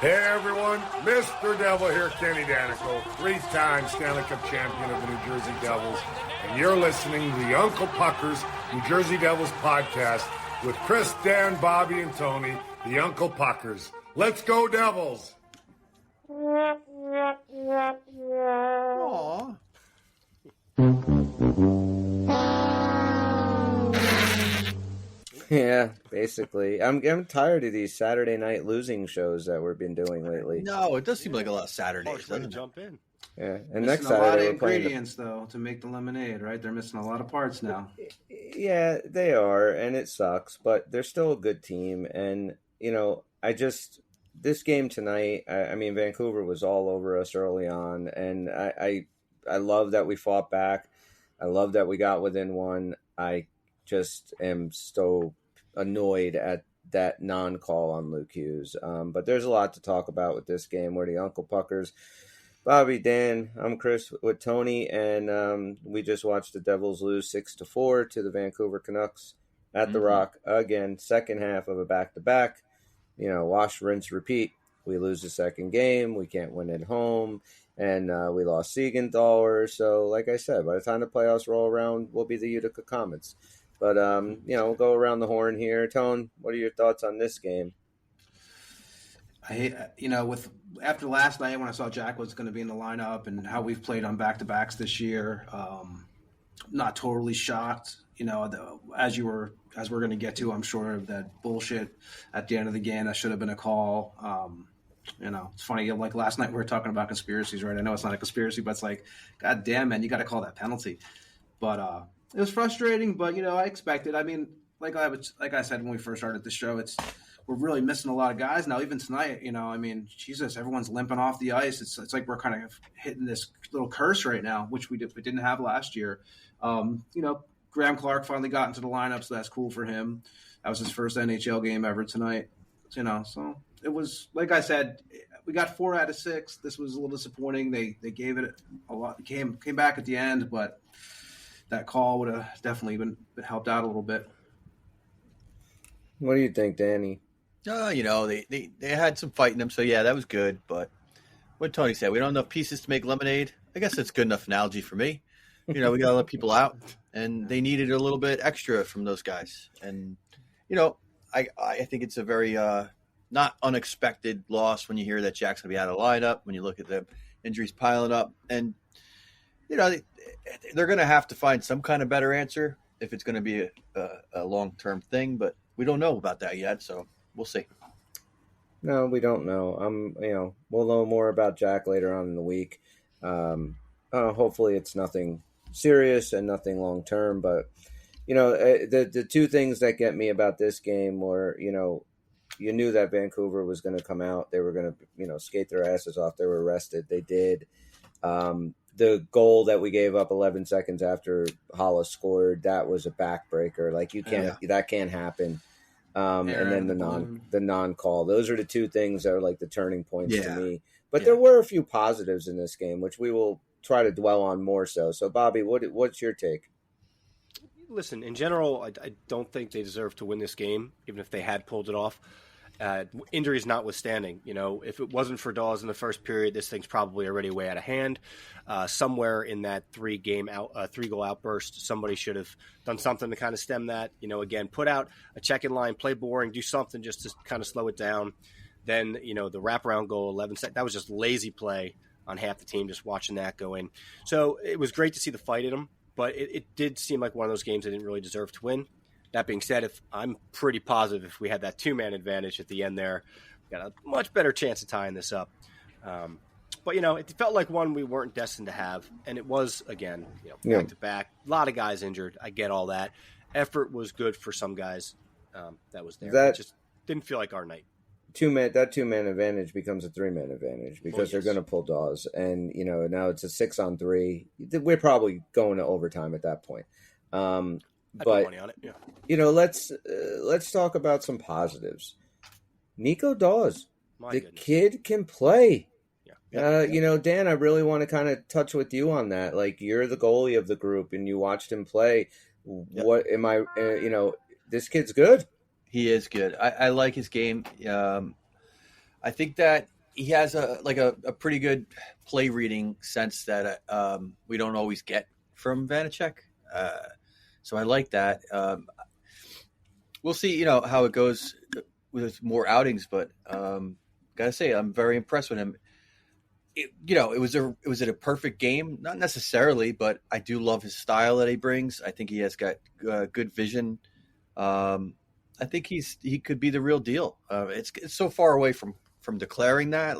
Hey everyone, Mr. Devil here, Kenny Danico, three-time Stanley Cup champion of the New Jersey Devils, and you're listening to the Uncle Puckers New Jersey Devils podcast with Chris, Dan, Bobby, and Tony, the Uncle Puckers. Let's go Devils! Aww. Yeah, basically. I'm tired of these Saturday night losing shows that we've been doing lately. No, it does seem like a lot of Saturdays. Way to jump in. Yeah, and Missing next a lot Saturday of we're playing. ingredients though to make the lemonade, right? They're missing a lot of parts now. Yeah, they are, and it sucks, but they're still a good team. And this game tonight, I mean, Vancouver was all over us early on, and I love that we fought back. I love that we got within one. I just am so annoyed at that non-call on Luke Hughes. But there's a lot to talk about with this game. We're the Uncle Puckers. Bobby, Dan, I'm Chris with Tony, and we just watched the Devils lose 6-4 to the Vancouver Canucks at the Rock again. Second half of a back-to-back. Wash, rinse, repeat. We lose the second game. We can't win at home. And we lost Siegenthaler. So, like I said, by the time the playoffs roll around, we'll be the Utica Comets. But, we'll go around the horn here. Tone, what are your thoughts on this game? After last night when I saw Jack was going to be in the lineup and how we've played on back-to-backs this year, not totally shocked. As we're going to get to, I'm sure that bullshit at the end of the game, that should have been a call. It's funny. Like last night we were talking about conspiracies, right? I know it's not a conspiracy, but it's like, God damn, man, you got to call that penalty. But it was frustrating, but I expected. I mean, like I said when we first started the show, we're really missing a lot of guys now. Even tonight, Jesus, everyone's limping off the ice. It's like we're kind of hitting this little curse right now, which we didn't have last year. Graham Clark finally got into the lineup, so that's cool for him. That was his first NHL game ever tonight. So it was, like I said, we got 4 out of 6. This was a little disappointing. They gave it a lot. Came back at the end, but that call would have definitely been helped out a little bit. What do you think, Danny? They had some fight in them, so yeah, that was good. But what Tony said, we don't have enough pieces to make lemonade. I guess that's good enough analogy for me. We got to let people out, and they needed a little bit extra from those guys. And, I think it's a very not unexpected loss when you hear that Jack's going to be out of the lineup, when you look at the injuries piling up. And, they're going to have to find some kind of better answer if it's going to be a long-term thing. But we don't know about that yet, so we'll see. No, we don't know. We'll know more about Jack later on in the week. Hopefully it's nothing serious and nothing long term, but the two things that get me about this game were, you knew that Vancouver was going to come out. They were going to, skate their asses off. They were rested. They did. The goal that we gave up 11 seconds after Hollis scored, that was a backbreaker. Like that can't happen. And then the non-call. Those are the two things that are like the turning points to me. But there were a few positives in this game, which we will try to dwell on more so. So, Bobby, what's your take? Listen, in general, I don't think they deserve to win this game, even if they had pulled it off. Injuries notwithstanding, if it wasn't for Daws in the first period, this thing's probably already way out of hand. Somewhere in that 3-goal outburst, somebody should have done something to kind of stem that. Again, put out a check-in line, play boring, do something just to kind of slow it down. Then, the wraparound goal, 11 seconds, that was just lazy play on half the team, just watching that go in. So it was great to see the fight in them, but it did seem like one of those games they didn't really deserve to win. That being said, I'm pretty positive if we had that 2-man advantage at the end there, we got a much better chance of tying this up. But, it felt like one we weren't destined to have, and it was, again, back-to-back. A lot of guys injured. I get all that. Effort was good for some guys that was there. It just didn't feel like our night. That 2-man advantage becomes a 3-man advantage because they're going to pull Daws, and now it's a 6-on-3. We're probably going to overtime at that point. I'd put money on it. Yeah. Let's talk about some positives. Nico Daws, kid can play. Yeah. Dan, I really want to kind of touch with you on that. Like, you're the goalie of the group, and you watched him play. Yep. What am I? This kid's good. He is good. I like his game. I think that he has a pretty good play reading sense that we don't always get from Vanacek. So I like that. We'll see, how it goes with more outings, but gotta say, I'm very impressed with him. Was it a perfect game? Not necessarily, but I do love his style that he brings. I think he has got good vision. I think he could be the real deal. It's so far away from declaring that,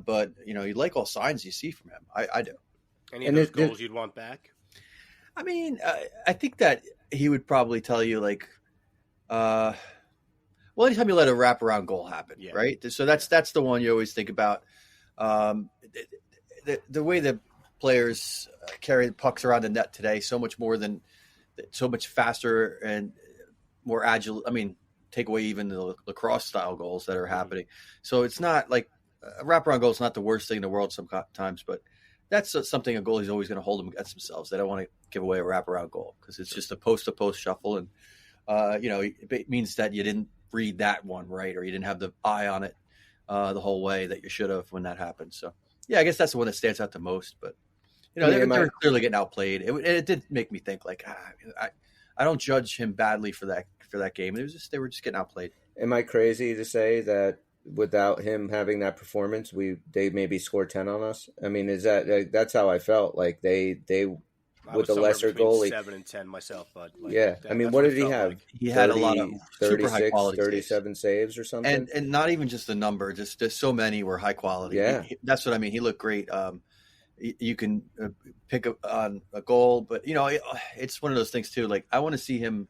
but you like all signs you see from him. I do. Any of those goals you'd want back? I mean, I think that he would probably tell you anytime you let a wraparound goal happen, right? So that's the one you always think about. The way the players carry the pucks around the net today, so much faster and more agile. I mean, take away even the lacrosse style goals that are happening. So it's not like a wraparound goal is not the worst thing in the world sometimes, but that's something a goalie's always going to hold them against themselves. They don't want to give away a wraparound goal because it's just a post to post shuffle. And, it means that you didn't read that one right, or you didn't have the eye on it the whole way that you should have when that happened. So, yeah, I guess that's the one that stands out the most. But, they're clearly getting outplayed. It did make me think I don't judge him badly for that game. It was just they were just getting outplayed. Am I crazy to say that without him having that performance, they maybe score 10 on us? I mean, is that's how I felt? Like they with the lesser goalie, 7 and 10 myself, but I mean, what did he have? Like. He had a lot of 36, 37 saves or something, and not even just the number, just so many were high quality. Yeah, that's what I mean. He looked great. You can pick up on a goal, but it's one of those things too. Like I want to see him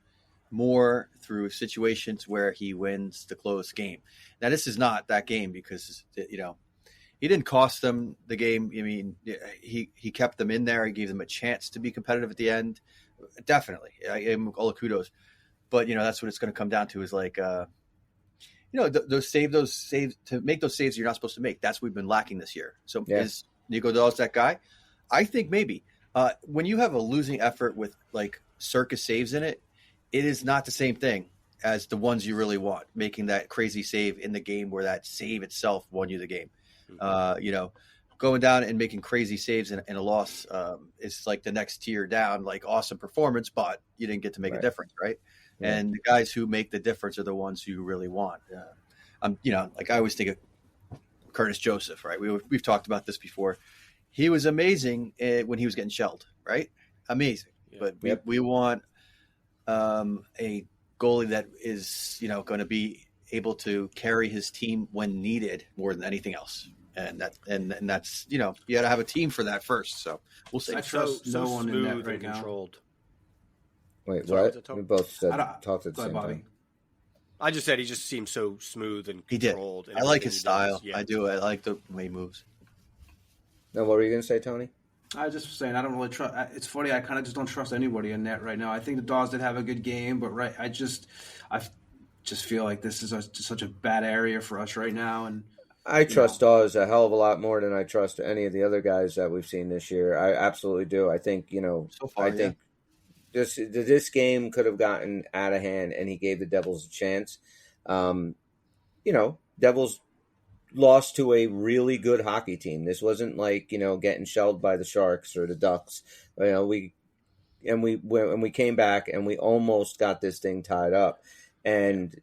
more through situations where he wins the close game. Now this is not that game because he didn't cost them the game. I mean, he kept them in there. He gave them a chance to be competitive at the end. Definitely, I gave him all the kudos. But that's what it's going to come down to is those saves to make those saves you're not supposed to make. That's what we've been lacking this year. So is Nico Daws that guy? I think maybe. When you have a losing effort with circus saves in it, it is not the same thing as the ones you really want, making that crazy save in the game where that save itself won you the game. Going down and making crazy saves in a loss is like the next tier down, awesome performance, but you didn't get to make a difference, right? Yeah. And the guys who make the difference are the ones who you really want. I always think of Curtis Joseph, right? We've talked about this before. He was amazing when he was getting shelled, right? Amazing. Yeah. But we want a goalie that is, going to be able to carry his team when needed more than anything else. And that's you got to have a team for that first. So we'll see. I trust no one in that right now. Controlled. Wait, what? We both talked at the same time. I just said he just seems so smooth and controlled. He did. I like his style. Yeah. I do. I like the way he moves. Now, what were you going to say, Tony? I was just saying I don't really trust. It's funny. I kind of just don't trust anybody in net right now. I think the Daws did have a good game, but I just feel like this is just such a bad area for us right now. And I trust Daws a hell of a lot more than I trust any of the other guys that we've seen this year. I absolutely do. I think so far, I think this game could have gotten out of hand, and he gave the Devils a chance. Devils lost to a really good hockey team. This wasn't getting shelled by the Sharks or the Ducks. We came back and we almost got this thing tied up. And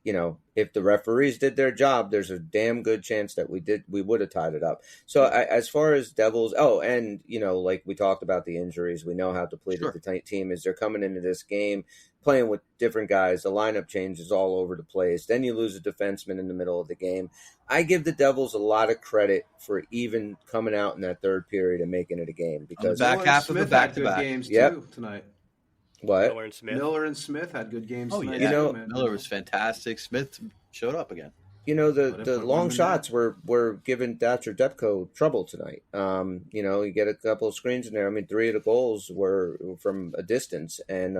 if the referees did their job, there's a damn good chance that we would have tied it up. So as far as Devils, like we talked about the injuries, we know how depleted the team is. They're coming into this game playing with different guys. The lineup changes all over the place. Then you lose a defenseman in the middle of the game. I give the Devils a lot of credit for even coming out in that third period and making it a game because back half of the back-to-back games too tonight. What? Miller and Smith had good games. Oh, tonight. yeah. Miller was fantastic. Smith showed up again. The long shots were giving Thatcher Depko trouble tonight. You get a couple of screens in there. I mean, 3 of the goals were from a distance. And,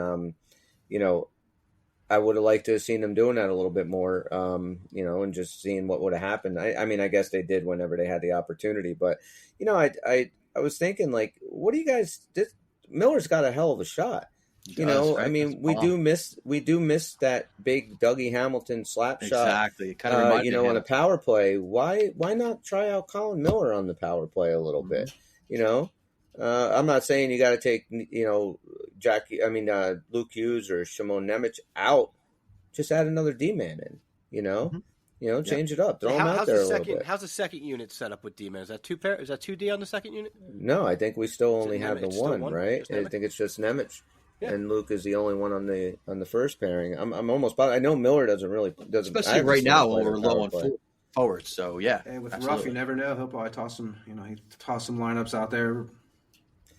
I would have liked to have seen them doing that a little bit more, and just seeing what would have happened. I guess they did whenever they had the opportunity. But, I was thinking, what do you guys – Miller's got a hell of a shot. You know, right? I mean, we do miss that big Dougie Hamilton slap shot. Exactly. It kind of reminded you know, on a power play. Why not try out Colin Miller on the power play a little bit? You know, I'm not saying you got to take Luke Hughes or Shimon Nemec out. Just add another D-man in. You know, change it up. Throw him out there a little bit. How's the second unit set up with D-man? Is that two pair? Is that 2D on the second unit? No, I think we still only have the Nemec? one, right? I think it's just Nemec. Yeah. And Luke is the only one on the first pairing. I'm almost. I know Miller doesn't. Especially right now when we're low on forwards. So yeah, and with Ruff, you never know. He'll probably toss some. He toss some lineups out there.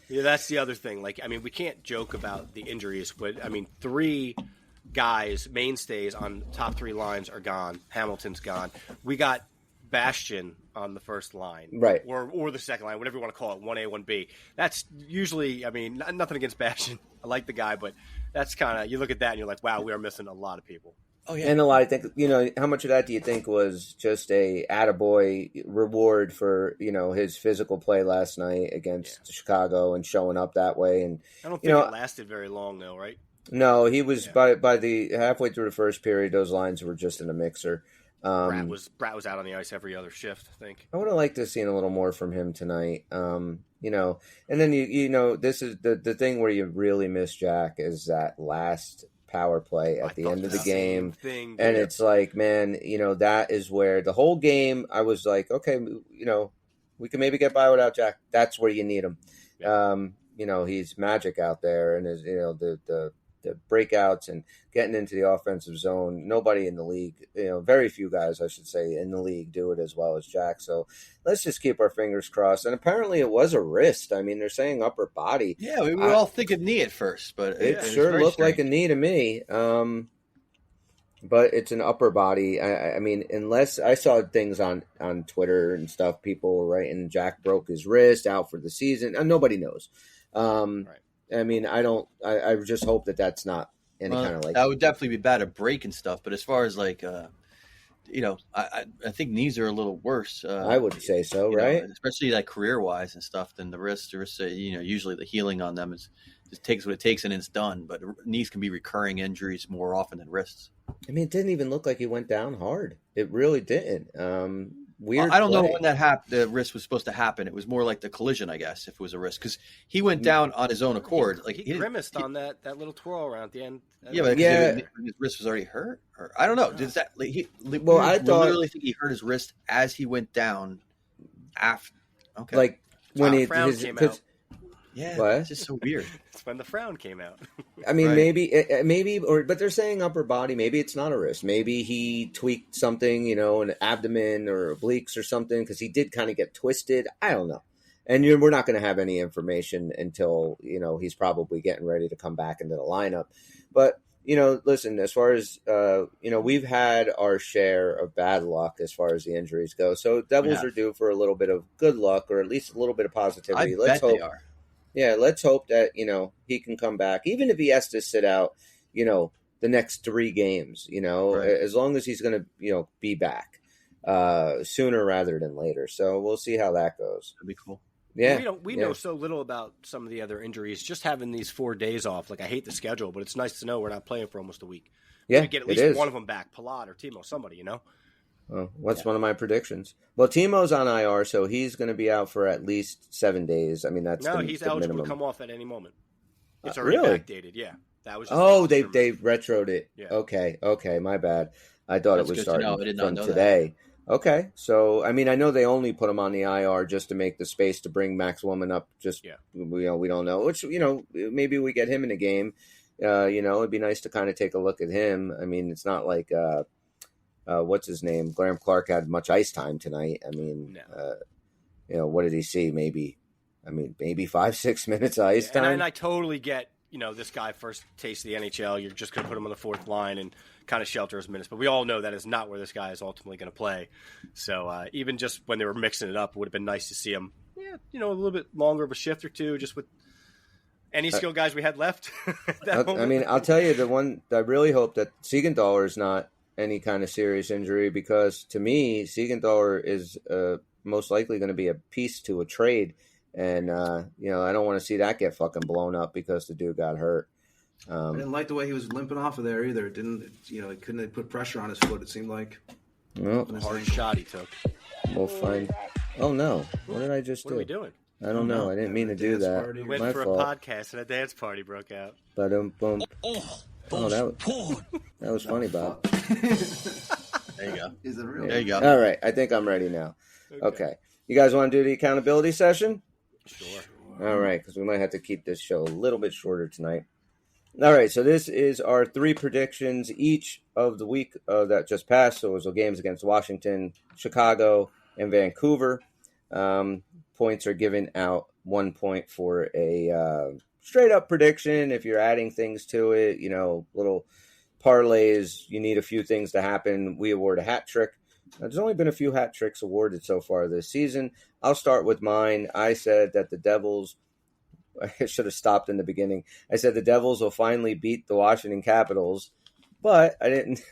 Yeah, that's the other thing. Like, I mean, we can't joke about the injuries, but I mean, 3 guys, mainstays on top 3 lines are gone. Hamilton's gone. We got Bastion on the first line, right, or the second line, whatever you want to call it, 1A, 1B. That's usually, I mean, nothing against Bastion. I like the guy, but that's kind of, you look at that and you're like, wow, we are missing a lot of people. Oh yeah, and a lot. I think how much of that do you think was just a attaboy reward for his physical play last night against Chicago and showing up that way? And I don't think it lasted very long though, right? No, he was by the halfway through the first period. Those lines were just in a mixer. Brat was out on the ice every other shift, I think. I would have liked to have seen a little more from him tonight. And then this is the thing where you really miss Jack is that last power play at the end of the game. And it's like, man, that is where the whole game I was like, okay, we can maybe get by without Jack. That's where you need him. Yeah. He's magic out there, and his the breakouts and getting into the offensive zone. Nobody in the league, very few guys, I should say, in the league do it as well as Jack. So let's just keep our fingers crossed. And apparently it was a wrist. I mean, they're saying upper body. Yeah, we were all thinking knee at first, but it sure looked like a knee to me. But it's an upper body. I mean, unless I saw things on Twitter and stuff, people were writing Jack broke his wrist, out for the season. Nobody knows. Right. I mean, I just hope that that's not any kind of like. That would definitely be bad, a break and stuff. But as far as like, I think knees are a little worse. I would say so, right? Especially like career wise and stuff than the wrists. Usually the healing on them just takes what it takes and it's done. But knees can be recurring injuries more often than wrists. I mean, it didn't even look like he went down hard. It really didn't. Weird. I don't know when that happened. The wrist was supposed to happen. It was more like the collision, I guess, if it was a wrist, because he went down on his own accord. Like he grimaced on that little twirl around at the end. But his wrist was already hurt. Or I don't know. Does that? I literally think he hurt his wrist as he went down. After, okay, like when he came out. Yeah, what? It's just so weird. It's when the frown came out. I mean, but they're saying upper body. Maybe it's not a wrist. Maybe he tweaked something, an abdomen or obliques or something, because he did kind of get twisted. I don't know. And we're not going to have any information until, he's probably getting ready to come back into the lineup. But, listen, as far as, we've had our share of bad luck as far as the injuries go. So Devils are due for a little bit of good luck, or at least a little bit of positivity. Let's hope they are. Yeah, let's hope that, he can come back, even if he has to sit out, the next 3 games, right. As long as he's going to, be back sooner rather than later. So we'll see how that goes. That'd be cool. Yeah. We know so little about some of the other injuries. Just having these 4 days off, like I hate the schedule, but it's nice to know we're not playing for almost a week. Yeah, get at least one of them back, Palat or Timo, somebody, Well, what's one of my predictions? Well, Timo's on IR, so he's going to be out for at least 7 days. I mean, he's eligible minimum. to come off at any moment. It's already backdated. Yeah, that was. They retroed it. Yeah. Okay, my bad. I thought it was starting from today. That. Okay, so I mean, I know they only put him on the IR just to make the space to bring Max Woman up. We don't know. Which maybe we get him in a game. It'd be nice to kind of take a look at him. I mean, it's not like. What's his name? Graham Clark had much ice time tonight. I mean, what did he see? Maybe 5-6 minutes of ice time. And I totally get, this guy first taste of the NHL. You're just going to put him on the 4th line and kind of shelter his minutes. But we all know that is not where this guy is ultimately going to play. So even just when they were mixing it up, it would have been nice to see him, a little bit longer of a shift or two, just with any skill guys we had left. I'll tell you, the one I really hope that Siegenthaler is not any kind of serious injury, because to me, Siegenthaler is most likely going to be a piece to a trade. And, I don't want to see that get fucking blown up because the dude got hurt. I didn't like the way he was limping off of there either. It didn't, he couldn't put pressure on his foot. It seemed like. Well, Hard shot he took. we'll find. Oh no! What did I just do? What are we doing? I don't know. I didn't mean to do that. party. We went My for fault. a podcast and a dance party broke out. Boom. Oh, that was funny, Bob. There you go. Is it real? There you go. All right, I think I'm ready now. Okay. You guys want to do the accountability session? Sure. All right, because we might have to keep this show a little bit shorter tonight. All right, so this is our 3 predictions each of the week that just passed. So it was the games against Washington, Chicago, and Vancouver. Points are given out 1 point for a straight-up prediction. If you're adding things to it, little parlays, you need a few things to happen. We award a hat trick. There's only been a few hat tricks awarded so far this season. I'll start with mine. I said that the Devils, I should have stopped in the beginning. I said the Devils will finally beat the Washington Capitals, but I didn't.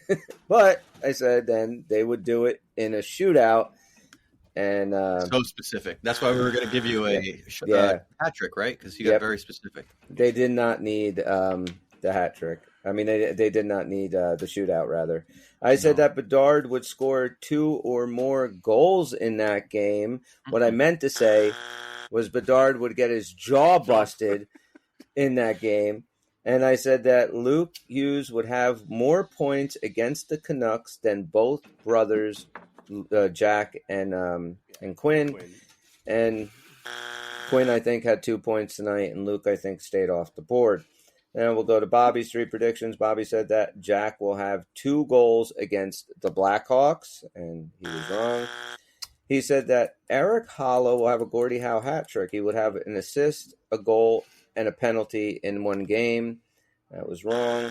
But I said then they would do it in a shootout. And So specific. That's why we were going to give you a hat trick, right? Because you got very specific. They did not need the hat trick. I mean, they did not need the shootout, rather. I said that Bedard would score 2 or more goals in that game. What I meant to say was Bedard would get his jaw busted in that game. And I said that Luke Hughes would have more points against the Canucks than both brothers, Jack and Quinn. And Quinn, I think, had 2 points tonight, and Luke, I think, stayed off the board. Then we'll go to Bobby's 3 predictions. Bobby said that Jack will have 2 goals against the Blackhawks, and he was wrong. He said that Eric Hollow will have a Gordie Howe hat trick. He would have an assist, a goal, and a penalty in one game. That was wrong.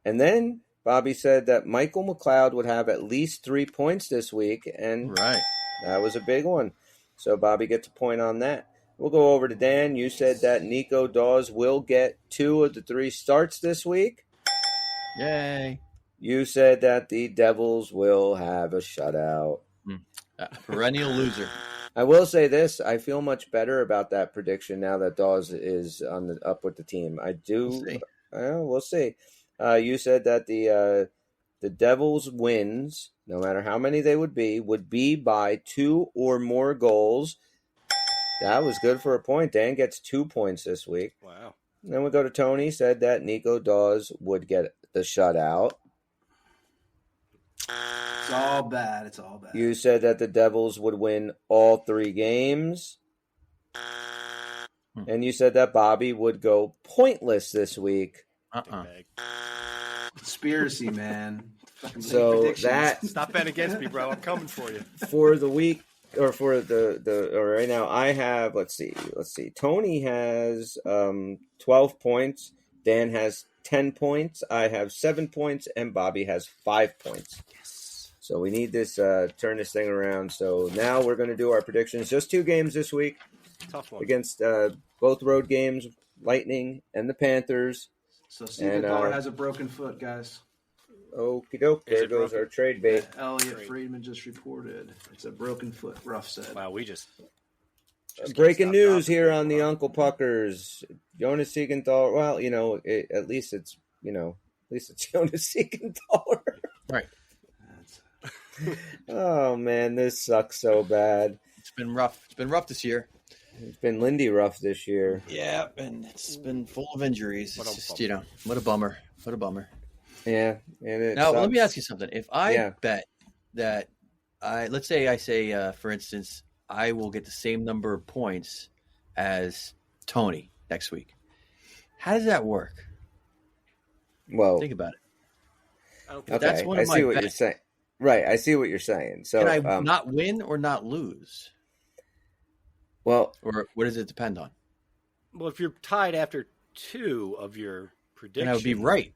And then Bobby said that Michael McLeod would have at least 3 points this week, and that was a big one. So Bobby gets a point on that. We'll go over to Dan. You said that Nico Daws will get 2 of the 3 starts this week. Yay. You said that the Devils will have a shutout. Perennial loser. I will say this. I feel much better about that prediction now that Daws is up with the team. I do. We'll see. You said that the Devils' wins, no matter how many they would be by 2 or more goals. That was good for a point. Dan gets 2 points this week. Wow. Then we go to Tony. Said that Nico Daws would get the shutout. It's all bad. It's all bad. You said that the Devils would win all 3 games. And you said that Bobby would go pointless this week. Conspiracy, man. So that Stop betting against me, bro. I'm coming for you. For the week, or for or right now, I have, let's see. Tony has 12 points. Dan has 10 points. I have 7 points, and Bobby has 5 points. Yes. So we need this, turn this thing around. So now we're going to do our predictions. Just 2 games this week. Tough one. Against both road games, Lightning and the Panthers. So Stephen Pollard has a broken foot, guys. Okie doke. There goes our trade bait. Elliot Friedman just reported. It's a broken foot, Ruff said. Wow, we just breaking news here on the Uncle Puckers. Jonas Siegenthaler. Well, at least it's Jonas Siegenthaler. Right. Oh man, this sucks so bad. It's been rough. It's been rough this year. It's been Lindy rough this year. Yeah, and it's been full of injuries. It's just, what a bummer. What a bummer. Yeah. And now, let me ask you something. If I bet that let's say I say, for instance, I will get the same number of points as Tony next week. How does that work? Well, think about it. Okay, that's one of my see what you're saying. Right, I see what you're saying. So can I not win or not lose? Well, or what does it depend on? Well, if you're tied after 2 of your predictions, then I would be right.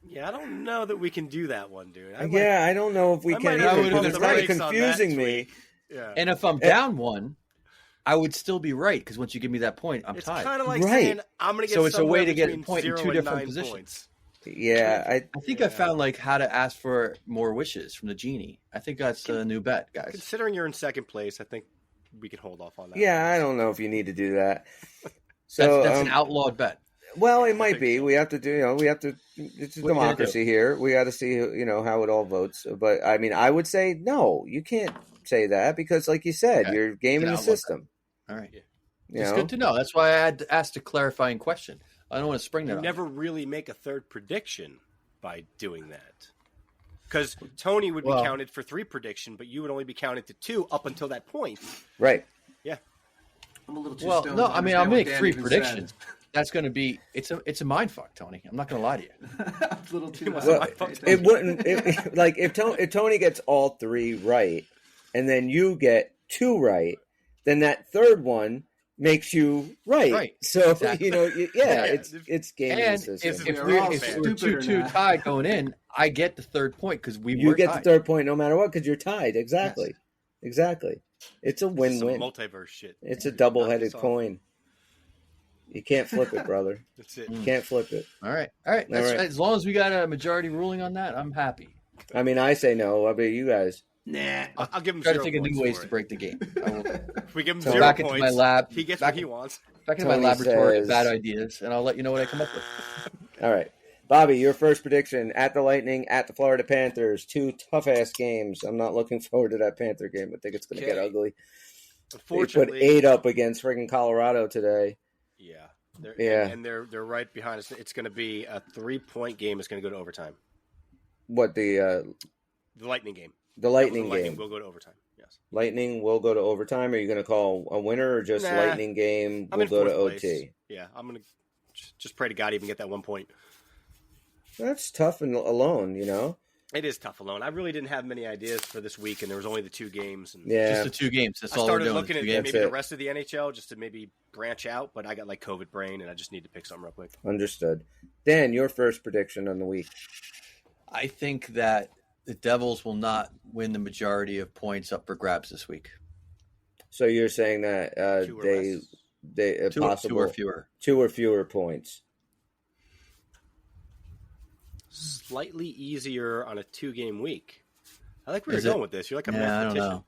Yeah, I don't know that we can do that one, dude. I don't know if we can. It's kind of confusing me. Yeah. And if I'm down 1, I would still be right because once you give me that point, I'm tied. It's kind of like saying I'm going to get. So it's a way to get a point in 2 different positions. Points. Yeah, I think I found how to ask for more wishes from the genie. I think that's a new bet, guys. Considering you're in second place, I think we can hold off on that. Yeah, I don't know if you need to do that. So that's an outlawed bet. Well, it might be. We have to do. We have to. It's a What are you gonna democracy here. We got to see. How it all votes. But I mean, I would say no. You can't say that because, like you said, Okay. you're gaming the system. All right. You It's know? good to know. That's why I had to ask a clarifying question. I don't want to spring that You on never really make a third prediction by doing that. Because Tony would be counted for 3 prediction, but you would only be counted to 2 up until that point. Right. Yeah. I'm a little too Well, stoned no, to I mean, I'll understand what make Dan 3 even predictions. said. That's going to be it's a mind fuck, Tony. I'm not going to lie to you. I'm a little too. Well, it wouldn't. If Tony gets all 3 right, and then you get 2 right, then that third one makes you right. Right. So Exactly. it's gaming And the system. if We're all we're stupid or 2-2 not. tied going in, I get the third point because you were get tied. the third point no matter what because you're tied. Exactly. Exactly. It's a Some win-win. multiverse shit. It's a double-headed Knock this off. coin. You can't flip it, brother. That's it. You can't flip it. All right. That's, right. As long as we got a majority ruling on that, I'm happy. I mean, I say no. I bet you guys. Nah. I'll give him Try 0 to think of points new ways for to it. break the game. I will If we give him So 0 back points, into my lab. he gets back what he wants. Back into my Tony laboratory of says- bad ideas, and I'll let you know what I come up with. All right. Bobby, your first prediction at the Lightning, at the Florida Panthers. 2 tough-ass games. I'm not looking forward to that Panther game. I think it's going to get Okay. ugly. They put Unfortunately, 8 up against friggin' Colorado today. Yeah. Yeah. And they're right behind us. It's going to be a 3-point game. It's going to go to overtime. What, The Lightning game. the Lightning Lightning game? will go to overtime. Yes. Lightning will go to overtime. Are you going to call a winner or just Nah. Lightning game I'm will in go to 4th OT? place. Yeah, I'm going to just pray to God even get that 1 point. That's tough and alone, It is tough alone. I really didn't have many ideas for this week, and there was only the 2 games. And Yeah. Just the 2 games. That's I all we're started doing. looking 2 at games. maybe That's the it. rest of the NHL just to maybe branch out, but I got like COVID brain, and I just need to pick something real quick. Understood. Dan, your first prediction on the week. I think that the Devils will not win the majority of points up for grabs this week. So you're saying that 2 or they Two possible or fewer. 2 or fewer points. Slightly easier on a 2-game week. I like where Is you're it? going with this. You're like a Yeah, I don't mathematician. know.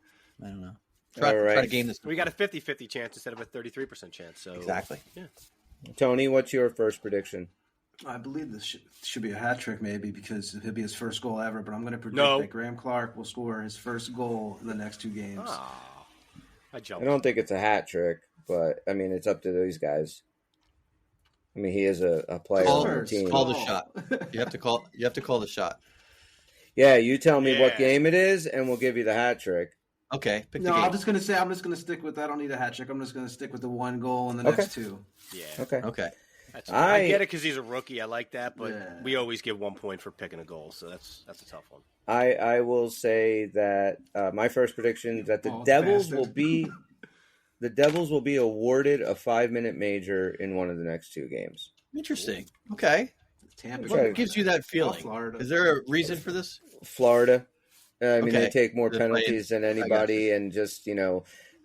I don't know. All Try right. to game this. We got a 50-50 chance instead of a 33% chance. So Exactly. Yeah. Tony, what's your first prediction? I believe this should be a hat trick, maybe, because it'll be his first goal ever. But I'm going to predict No. that Graham Clark will score his first goal in the next 2 games. Ah, I I jumped. don't think it's a hat trick, but I mean it's up to these guys. I mean, he is a player on the First team. Call goal. the shot. You have to call the shot. Yeah, you tell me what Yeah. game it is, and we'll give you the hat trick. Okay, pick the No, game. I'm just going to stick with that. I don't need a hat trick. I'm just going to stick with the 1 goal in the Okay. next 2. Yeah. Okay. Okay. I get it because he's a rookie. I like that, but Yeah. we always give 1 point for picking a goal, so that's a tough one. I will say that my first prediction is that the Oh, Devils bastard. will be awarded a 5-minute major in one of the next 2 games. Interesting. Okay. Tampa. Okay. What gives you that feeling? Florida. Is there a reason for this? Florida, I mean, they Okay. take more They're playing- penalties than I got anybody, and just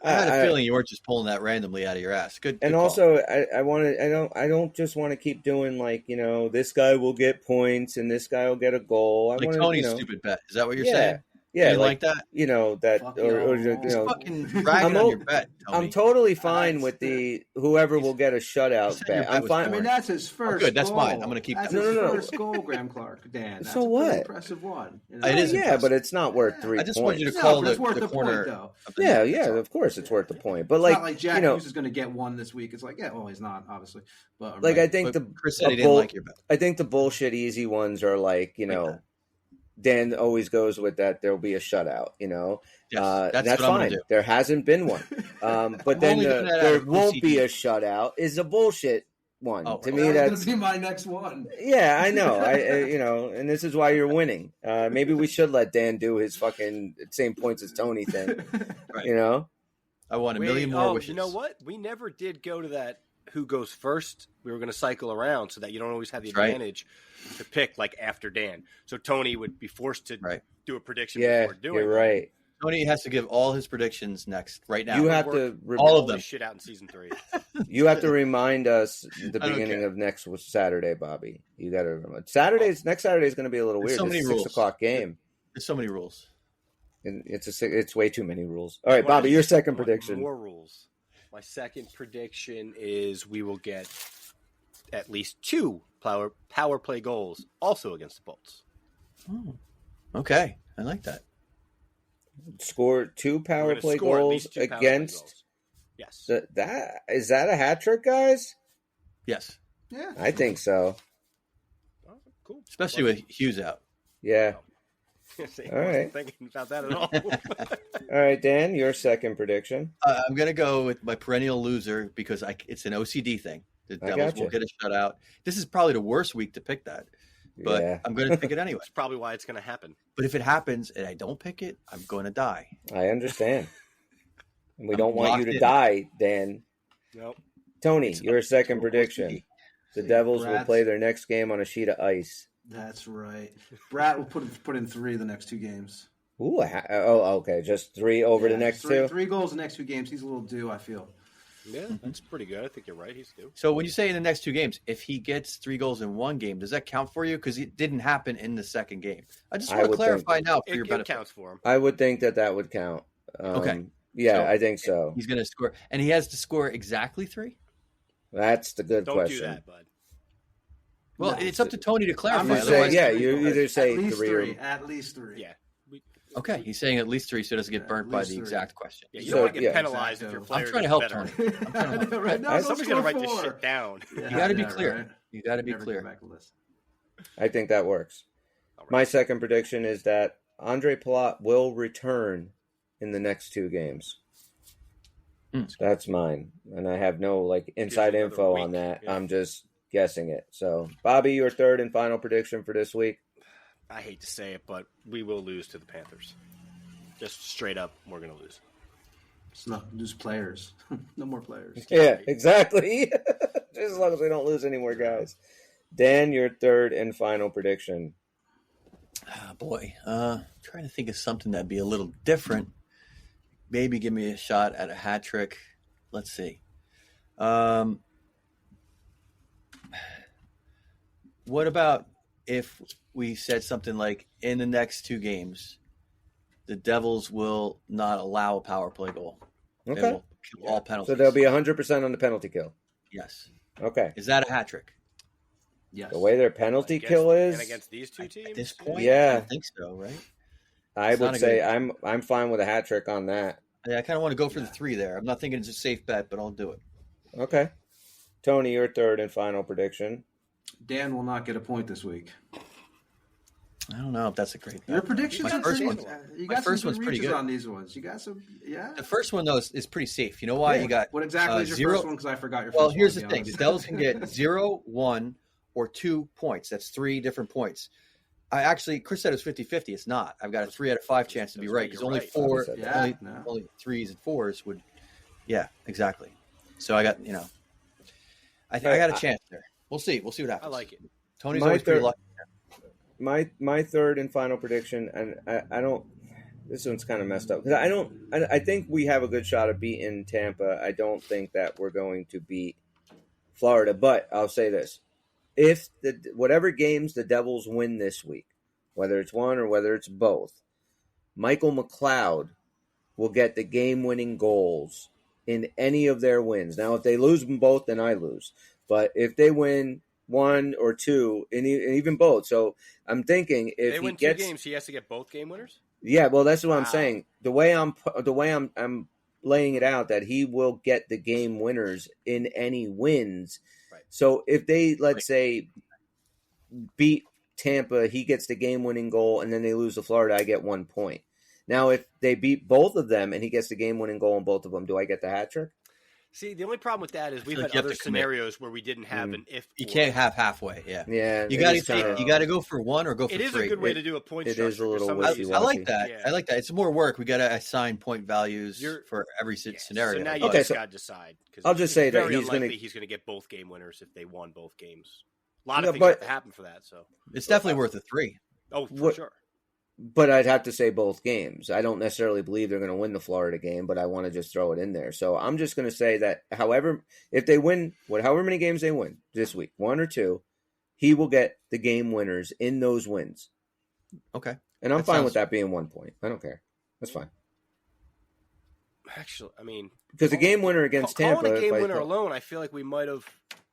I had a feeling you weren't just pulling that randomly out of your ass. Good. And good call. also, I don't just want to keep doing this guy will get points and this guy will get a goal. I like want Tony's stupid bet. Is that what you're saying? Yeah, You like that? that, Fuck or y'all. Fucking bragging I'm on your bet, Tony. I'm totally fine Nice. with the whoever will get a You shutout said your bet. bet I'm was fine. I mean, that's his first good, that's goal. fine. I'm gonna keep That's that. his No, no. first goal, Graham Clark. Dan, that's So a what? pretty impressive one. It is yeah, impressive. but it's not worth 3 I just points. want you to No, call but it's worth the the corner. point, though. of the Yeah, net. yeah, That's all. of course it's worth the point. But It's not like Jack you know, Hughes is going to get one this week. It's like, yeah, well, he's not, obviously. But like I think But Chris said he didn't like your bet. I think the bullshit easy ones are like, that. Dan always goes with that there'll be a shutout, Yes, that's that's what I'm gonna fine. do. There hasn't been one. But I'm then only doing that out there of won't be OCD. a shutout is a bullshit one. Oh, to well, me, that's that's going to be my next one. yeah, I know. And this is why you're winning. Maybe we should let Dan do his fucking same points as Tony thing. Right. I want a million more wishes. You know what? We never did go to that who goes first. We were going to cycle around so that you don't always have the That's right. advantage to pick like after Dan. So Tony would be forced to Right. do a prediction Yeah, before doing you're that. right. Tony has to give all his predictions right now. You have to All of This them. shit out in season 3. you have to remind us the I don't beginning care. of next Saturday, Bobby. You got to remember. Next Saturday is going to be a little There's weird. so It's many a rules. 6:00 game. There's so many rules. And it's way too many rules. All right, Bobby, your second prediction. More rules. My second prediction is we will get at least 2 power play goals also against the Bolts. Oh, okay. I like that. Score 2 power play Score at goals least 2 power play against. goals. Yes. Is that a hat trick, guys? Yes. Yeah. I think so. Oh, cool. Especially with Hughes out. Yeah. See, All I wasn't right. thinking about that at all. All right, Dan, your second prediction. I'm going to go with my perennial loser because it's an OCD thing. The Devils gotcha. will get a shutout. This is probably the worst week to pick that, but Yeah. I'm going to pick it anyway. That's probably why it's going to happen. But if it happens and I don't pick it, I'm going to die. I understand. And we I'm don't want you locked to in. die, Dan. Nope. Tony, your second prediction. The Devils will Brad's- play their next game on a sheet of ice. That's right. Brad will put in 3 the next 2 games. Ooh, okay. Just 3 over the next 2? 3 goals the next 2 games. He's a little due, I feel. Yeah, that's pretty good. I think you're right. He's due. So when you say in the next 2 games, if he gets 3 goals in one game, does that count for you? Because it didn't happen in the second game. I just want to would clarify now for your It benefit. counts for him. I would think that would count. Okay. Yeah, So- I think so. He's going to score, and he has to score exactly 3. That's the good Don't question. do that, bud. Well, No, it's up to Tony to clarify. I'm just otherwise- saying, yeah, you either say at least 3 3. or... At least 3. Yeah. Okay, he's saying at least 3, so it doesn't get Yeah, burnt at by least the 3. exact question. Yeah, you So, don't want to get yeah. penalized if Exacto. your I'm player trying to does help better. Tony. I'm trying to help. Right? No, I- don't Somebody's going to score write this 4. shit down. Yeah, You got to be yeah, clear. right. You got to be Never clear. go back and listen. I think that works. All right. My second prediction is that Andre Palat will return in the next 2 games. That's mine. And I have no inside another info week. on that. Yeah. I'm just guessing it. So, Bobby, your third and final prediction for this week? I hate to say it, but we will lose to the Panthers. Just straight up, we're going to lose. It's not lose players. No more players. Yeah, exactly. Just as long as we don't lose any more guys. Dan, your third and final prediction. Oh, boy. Trying to think of something that'd be a little different. Maybe give me a shot at a hat trick. Let's see. What about if we said something like, in the next 2 games, the Devils will not allow a power play goal. They Okay. will kill all penalties. So they'll be 100% on the penalty kill. Yes. Okay. Is that a hat trick? Yes. The way their penalty Against- kill is, And against these 2 teams? At this point, Yeah. I don't think so, right? I it's not would a say good- I'm fine with a hat trick on that. Yeah, I kind of want to go for the 3 there. I'm not thinking it's a safe bet, but I'll do it. Okay. Tony, your third and final prediction. Dan will not get a point this week. I don't know if that's a great bet. Your predictions My are first pretty. one- You my got first some one's good pretty reaches good. on these ones. You got some. Yeah. The first one, though, is pretty safe. You know why? Yeah. You got What exactly is your 0. first one? Because I forgot your first Well, one. here's to the be thing: the honest. Devils can get 0, 1, or 2 points. That's 3 different points. Chris said it was 50-50. It's not. I've got a 3 out of 5 chance to be Doesn't right make because it only right. 4, Said that. only, Yeah, no. only 3s and 4s would. Yeah, exactly. So I got I think I got a chance there. We'll see. We'll see what happens. I like it. Tony's My always pretty third- lucky. My third and final prediction, and I don't. This one's kind of messed up because I think we have a good shot of beating Tampa. I don't think that we're going to beat Florida, but I'll say this: if whatever games the Devils win this week, whether it's one or whether it's both, Michael McLeod will get the game-winning goals in any of their wins. Now, if they lose them both, then I lose. But if they win 1 or 2, and even both, so I'm thinking if They he win gets 2 games, he has to get both game winners? yeah, well, that's what I'm Wow. saying. The way I'm laying it out, that he will get the game winners in any wins. Right. So if they, let's say, beat Tampa, he gets the game winning goal, and then they lose to Florida, I get 1 point. Now, if they beat both of them and he gets the game winning goal in both of them, do I get the hat trick? See, the only problem with that is we've like had you have other to commit. scenarios where we didn't have an if. You or. can't have halfway. Yeah. Yeah, You it got is kinda- to go for 1 or go for It is 3. a good way to do a point it structure. is a little 'cause some of these- wishy-washy. I like that. Yeah. I like that. It's more work. We got to assign point values You're- for every Yeah, scenario. So now you Okay, just so got to decide. 'Cause I'll just it's say that very he's gonna- unlikely he's going to get both game winners if they won both games. A lot Yeah, of things but- have to happen for that. So, It's definitely worth a 3. oh, for What- sure. But I'd have to say both games. I don't necessarily believe they're going to win the Florida game, but I want to just throw it in there. So I'm just going to say that if they win, however many games they win this week, 1 or 2, he will get the game winners in those wins. Okay. And I'm That fine sounds- with that being 1 point. I don't care. That's fine. Actually, I mean, Because the game winner against calling Tampa, a game if I winner thought- alone, I feel like we might have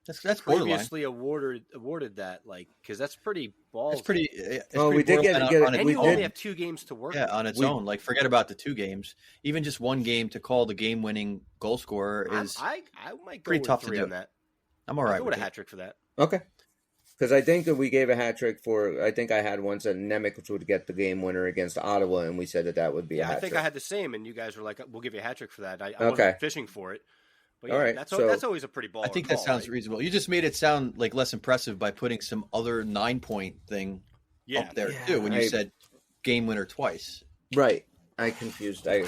That's borderline. previously awarded that, like, because that's pretty ballsy. It's pretty. It's Well, we pretty did borderline get on it. and We you did. only have 2 games to work. on its own. Like, forget about the 2 games. Even just 1 game to call the game-winning goal scorer is I might go pretty with tough to 3 do. on that. I'm all I'll right go with with a it. hat trick for that. Okay. Because I think that we gave a hat trick for. I think I had once that Nemec would get the game winner against Ottawa, and we said that would be a Yeah, hat I think trick. I had the same, and you guys were like, "We'll give you a hat trick for that." I Okay. wasn't fishing for it, but yeah, All right, that's so- that's always a pretty baller I think that call, sounds right? reasonable. You just made it sound like less impressive by putting some other 9-point thing Yeah, up there Yeah, too. When you I- said game winner twice, Right. I confused. I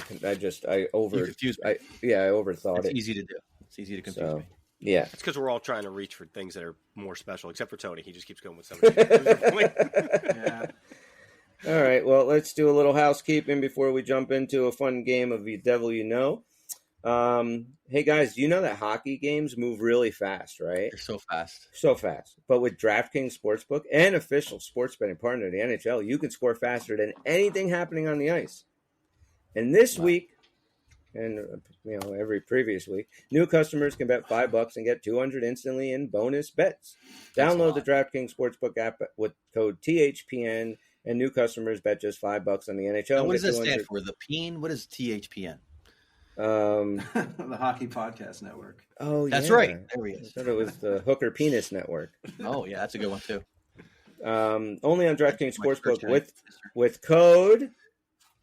over. you confused me. I overthought It's it. easy to do. It's easy to confuse So me. yeah. It's because we're all trying to reach for things that are more special, except for Tony. He just keeps going with something. Yeah. All right. Well, let's do a little housekeeping before we jump into a fun game of the Devil You Know. Hey guys, you know that hockey games move really fast, right? You're so fast. So fast. But with DraftKings Sportsbook, an official sports betting partner of the NHL, you can score faster than anything happening on the ice. And this week, and every previous week, new customers can bet $5 and get $200 instantly in bonus bets. Download the DraftKings Sportsbook app with code THPN, and new customers bet just $5 on the NHL. Now, and what does get that stand 200 for? The PEEN? What is THPN? The Hockey Podcast Network. Oh, That's yeah. right. There he I is. thought it was the Hooker Penis Network. Oh yeah, that's a good one too. Only on DraftKings My first Sportsbook time. with code.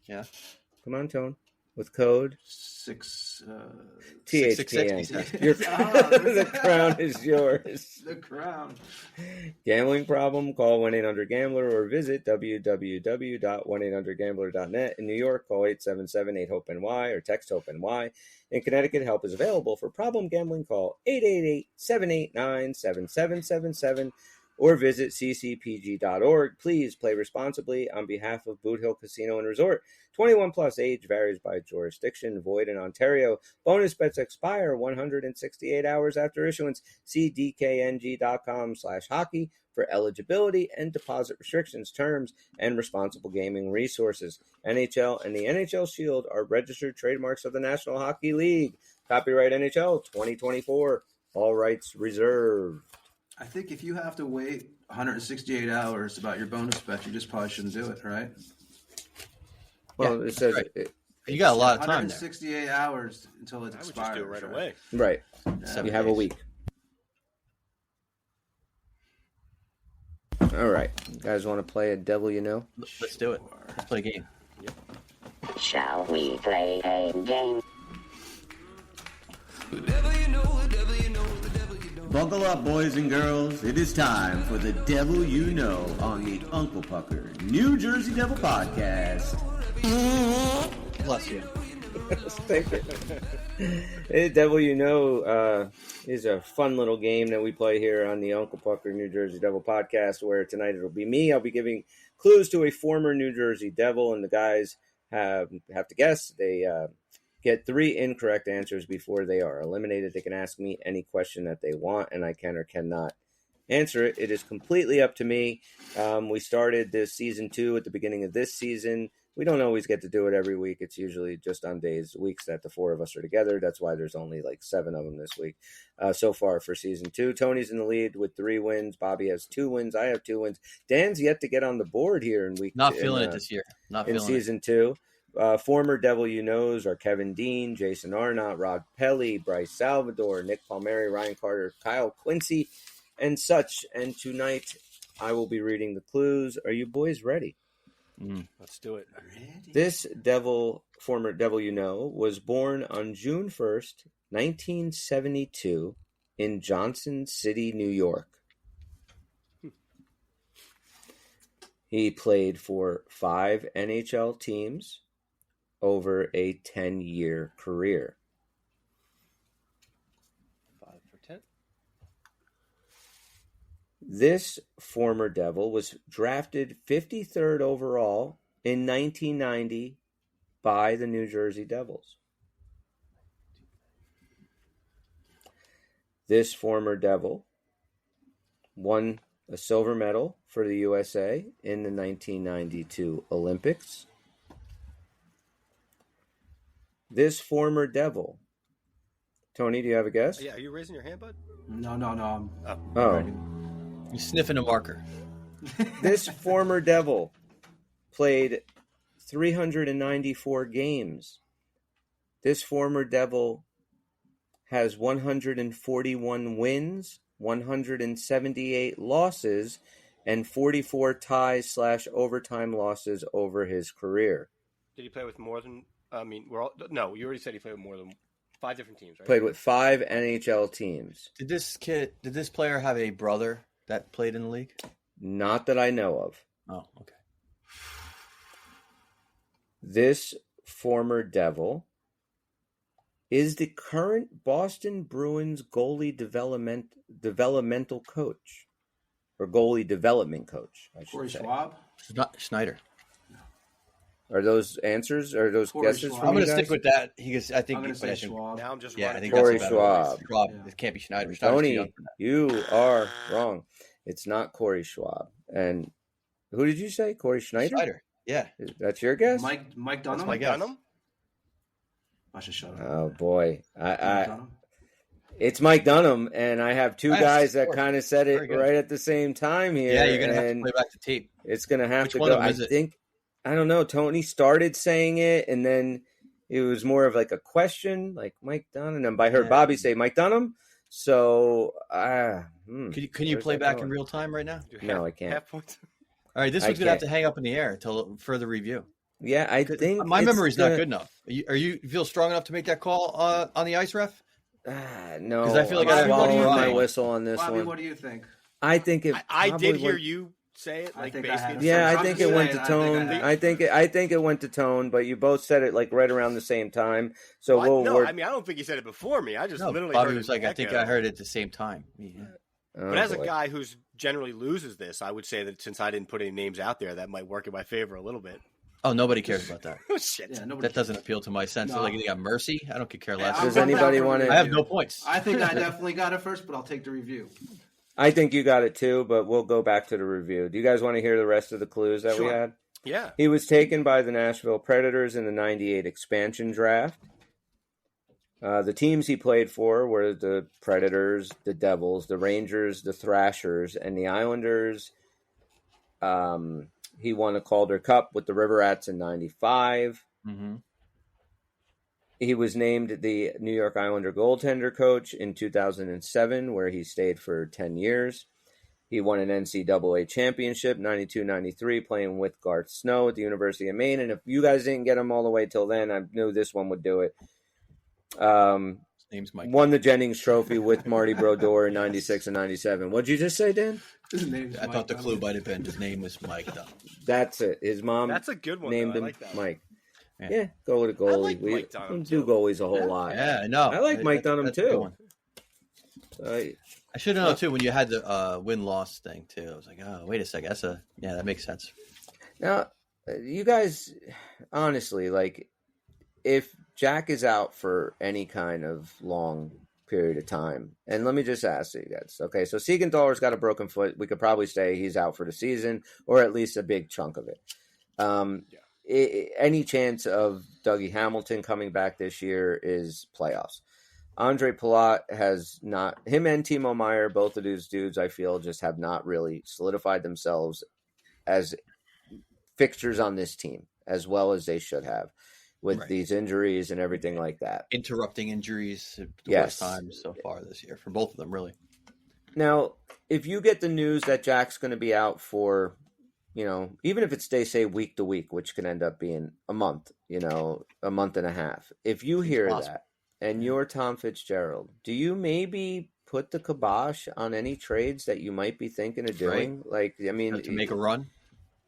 Yeah. Come on, Tone. With code 6. THPN. 666. Your, Ah, the crown is yours. The crown. Gambling problem? Call 1-800-GAMBLER or visit www.1800gambler.net. In New York, call 877-8-HOPE-NY or text HOPE-NY. In Connecticut, help is available. For problem gambling, call 888-789-7777 or visit ccpg.org. Please play responsibly on behalf of Boot Hill Casino and Resort. 21 plus, age varies by jurisdiction, void in Ontario. Bonus bets expire 168 hours after issuance. See dkng.com/hockey for eligibility and deposit restrictions, terms, and responsible gaming resources. NHL and the NHL Shield are registered trademarks of the National Hockey League. Copyright NHL 2024. All rights reserved. I think if you have to wait 168 hours about your bonus bet, you just probably shouldn't do it, right? Well, it says right. You got a lot of time there. 168 hours until it I would expires. just do it right away. right. Yeah. You have a week. All right. You guys want to play a Devil You Know? Let's do it. Let's play a game. Shall we play a game? Buckle up, boys and girls. It is time for the Devil You Know on the Uncle Pucker New Jersey Devil Podcast. Bless you. Thank you. Hey, Devil You Know is a fun little game that we play here on the Uncle Pucker New Jersey Devil Podcast, where tonight it'll be me. I'll be giving clues to a former New Jersey Devil, and the guys have to guess. They get 3 incorrect answers before they are eliminated. They can ask me any question that they want, and I can or cannot answer it. It is completely up to me. We started this season 2 at the beginning of this season. We don't always get to do it every week. It's usually just on weeks that the 4 of us are together. That's why there's only like 7 of them this week so far for season 2. Tony's in the lead with 3 wins. Bobby has 2 wins. I have 2 wins. Dan's yet to get on the board here in week. Not feeling it this year. Not in feeling season 2. Former Devil You Knows are Kevin Dean, Jason Arnott, Rod Pelly, Bryce Salvador, Nick Palmieri, Ryan Carter, Kyle Quincy, and such. And tonight I will be reading the clues. Are you boys ready? Let's do it. This former Devil You Know, was born on June 1st, 1972 in Johnson City, New York. He played for 5 NHL teams over a 10-year career. 5 for 10. This former Devil was drafted 53rd overall in 1990 by the New Jersey Devils. This former Devil won a silver medal for the USA in the 1992 Olympics. This former Devil Tony, do you have a guess? Yeah, are you raising your hand, bud? No. Oh. You're sniffing a marker. This former Devil played 394 games. This former Devil has 141 wins, 178 losses, and 44 ties / overtime losses over his career. Did he play with more than? I mean, no. You already said he played with more than 5 different teams, right? Played with 5 NHL teams. Did this player have a brother that played in the league? Not that I know of. Oh, okay. This former Devil is the current Boston Bruins goalie developmental coach, or goalie development coach, I should Corey say. Schwab? Schneider. Are those answers? Are those Corey guesses Schwab. from I'm you going to guys? stick with that. I think. I'm going to but I say think- Schwab. Now I'm just Yeah, I running. think Corey that's about Schwab. right. Schwab. Yeah. It can't be Schneider. Schneider's too Tony, young for that. you are wrong. It's not Corey Schwab. And who did you say? Corey Schneider? Schneider. Yeah. That's your guess? Mike Dunham? That's my guess. Dunham? I should shut up. Oh boy, Mike I Dunham? it's Mike Dunham, and I have two Nice. guys that Of course. kind of said it Very good. right at the same time here. Yeah, you're going to have to and play back the tape. It's going to have Which to one go. of them I is it? think I don't know. Tony started saying it, and then it was more of like a question, like Mike Dunham. I heard Yeah. Bobby say Mike Dunham, so Can you where's play that back going? in real time right now? No, I can't. Half points. All right, this I one's going to have can't. to hang up in the air until further review. Yeah, I think My it's memory's not gonna- good enough. Are you feel strong enough to make that call on the ice ref? No, 'Cause I feel like I'm everybody- swallowing my Right. whistle on this Bobby, one. what do you think? I think it. I probably did hear went- you say it, I like think I basically. had the Yeah, same I I'm time. think just it went to saying, Tone. I think I think it went to Tone, but you both said it like right around the same time. So Well, we'll. I mean, I don't think you said it before me. I just No, literally Bobby heard was it like, I think echo. I heard it at the same time. Yeah. oh, But as a boy. guy who's generally loses this, I would say that since I didn't put any names out there, that might work in my favor a little bit. Oh, nobody cares about that. Oh shit! Yeah, nobody. That doesn't appeal to my sense. No. Like you got mercy. I don't care less. I'm Does down anybody for the wanna- I have review. no points. I think I definitely got it first, but I'll take the review. I think you got it too, but we'll go back to the review. Do you guys want to hear the rest of the clues that we Sure. had? Yeah. He was taken by the Nashville Predators in the '98 expansion draft. The teams he played for were the Predators, the Devils, the Rangers, the Thrashers, and the Islanders. He won a Calder Cup with the River Rats in '95. Mm-hmm. He was named the New York Islander goaltender coach in 2007, where he stayed for 10 years. He won an NCAA championship, 92-93, playing with Garth Snow at the University of Maine. And if you guys didn't get him all the way till then, I knew this one would do it. His name's Mike. Won the Jennings Trophy with Marty Brodeur in 96 and 97. What'd you just say, Dan? His name's I Mike thought the Dunham. clue might have been his name was Mike Dunham. That's it. His mom That's a good one. named though. I him like that. Mike. Yeah. Yeah, go with a goalie. like We Mike Dunham, don't do too. goalies a whole lot. Yeah, I know. I like Mike Dunham, that's a good too. one. So, I should have known too when you had the win-loss thing too. I was like, oh, wait a second. That makes sense. now, you guys, honestly, like, if Jack is out for any kind of long period of time, and let me just ask you guys, okay, so Siegenthaler's got a broken foot. We could probably say he's out for the season, or at least a big chunk of it. Any chance of Dougie Hamilton coming back this year is playoffs. Andre Palat has not, him and Timo Meyer, both of these dudes, I feel, just have not really solidified themselves as fixtures on this team as well as they should have with Right. these injuries and everything like that. Interrupting injuries at the Yes. worst times so far this year for both of them, really. Now, if you get the news that Jack's going to be out for, even if it's they say week to week, which can end up being a month, a month and a half. If you hear possible. that and you're Tom Fitzgerald, do you maybe put the kibosh on any trades that you might be thinking of doing? Like, I mean, To make a run.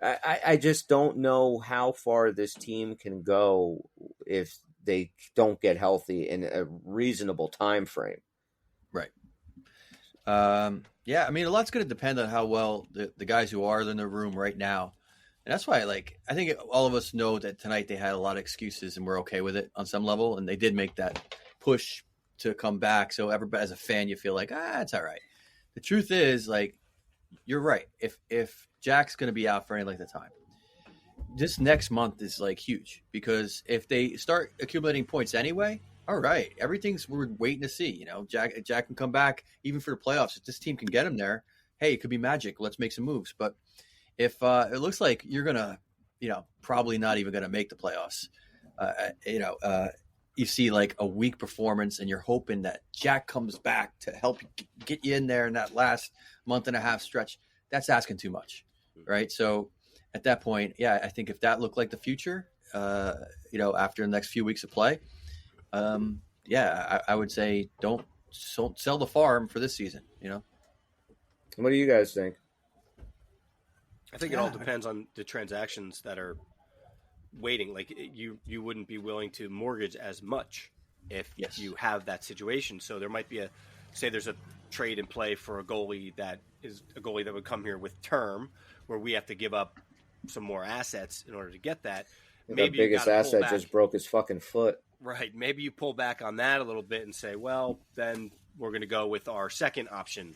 I just don't know how far this team can go if they don't get healthy in a reasonable time frame. Right. Yeah, I mean, a lot's going to depend on how well the guys who are in the room right now. And that's why, I think all of us know that tonight they had a lot of excuses and we're okay with it on some level. And they did make that push to come back. So everybody, as a fan, you feel like, it's all right. The truth is, you're right. If Jack's going to be out for any length of time, this next month is huge because if they start accumulating points anyway, All right, we're waiting to see. Jack can come back even for the playoffs. If this team can get him there, hey, it could be magic. Let's make some moves. But if it looks like you're gonna, probably not even gonna make the playoffs, you see like a weak performance, and you're hoping that Jack comes back to help get you in there in that last month and a half stretch. That's asking too much, right? So at that point, yeah, I think if that looked like the future, after the next few weeks of play. I would say don't sell the farm for this season. What do you guys think? I think it all depends on the transactions that are waiting. Like you wouldn't be willing to mortgage as much if you have that situation. So there might be there's a trade in play for a goalie that would come here with term, where we have to give up some more assets in order to get that. Maybe the biggest asset just broke his fucking foot. Right. Maybe you pull back on that a little bit and say, well, then we're going to go with our second option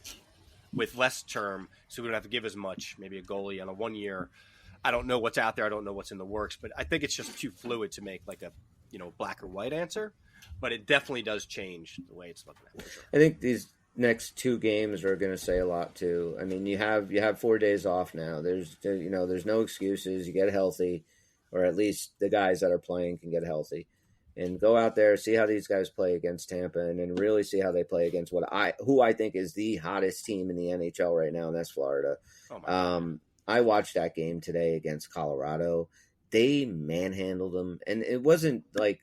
with less term, so we don't have to give as much. Maybe a goalie on a 1 year. I don't know what's out there. I don't know what's in the works, but I think it's just too fluid to make like a black or white answer. But it definitely does change the way it's looking at. For sure. I think these next 2 games are going to say a lot too. I mean, you have 4 days off now. There's no excuses. You get healthy, or at least the guys that are playing can get healthy. And go out there, see how these guys play against Tampa, and then really see how they play against who I think is the hottest team in the NHL right now, and that's Florida. Oh I watched that game today against Colorado. They manhandled them, and it wasn't like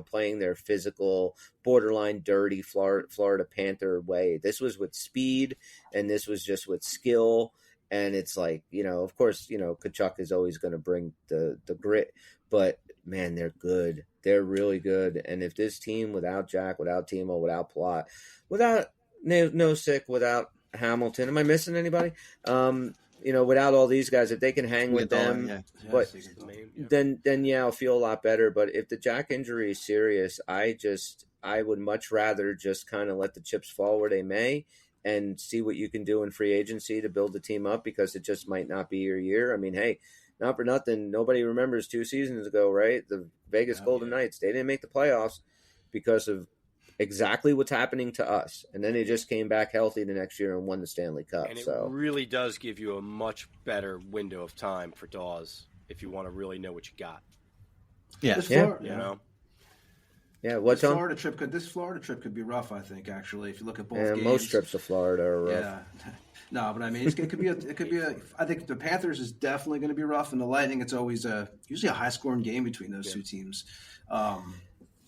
playing their physical, borderline dirty Florida Panther way. This was with speed, and this was just with skill. And it's like of course Tkachuk is always going to bring the grit, but man, they're good. They're really good. And if this team, without Jack, without Timo, without Plot, without Nosek, without Hamilton, am I missing anybody? Without all these guys, if they can hang with them, but then I'll feel a lot better. But if the Jack injury is serious, I would much rather just kind of let the chips fall where they may and see what you can do in free agency to build the team up, because it just might not be your year. I mean, hey, not for nothing, nobody remembers 2 seasons ago, right? The Vegas Golden Knights, they didn't make the playoffs because of exactly what's happening to us. And then they just came back healthy the next year and won the Stanley Cup. And it really does give you a much better window of time for Daws if you want to really know what you got. Yeah, what's this Florida trip could be rough, I think, actually, if you look at both games. Most trips to Florida are rough. Yeah. No, but I mean, it could be I think the Panthers is definitely going to be rough, and the Lightning, it's always usually a high-scoring game between those 2 teams.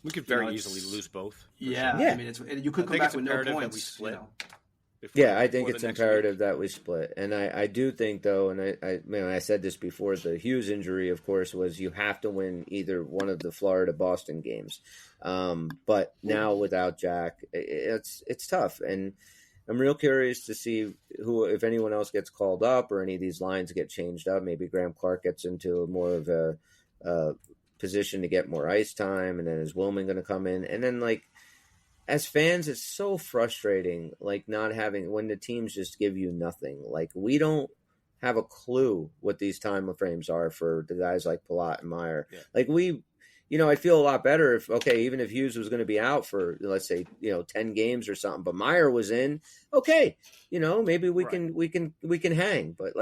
We could very easily lose both. Yeah. I mean, you could come back with no points. That we split. I think it's imperative that we split. And I do think, though, and I said this before, the Hughes injury, of course, was you have to win either one of the Florida-Boston games. But now without Jack, it's tough. And I'm real curious to see if anyone else gets called up or any of these lines get changed up. Maybe Graham Clark gets into more of a position to get more ice time. And then is Willman going to come in? And then, as fans, it's so frustrating, not having, when the teams just give you nothing. We don't have a clue what these time frames are for the guys like Palat and Meyer. Yeah. I'd feel a lot better even if Hughes was going to be out for, let's say, 10 games or something, but Meyer was in, maybe we can hang. But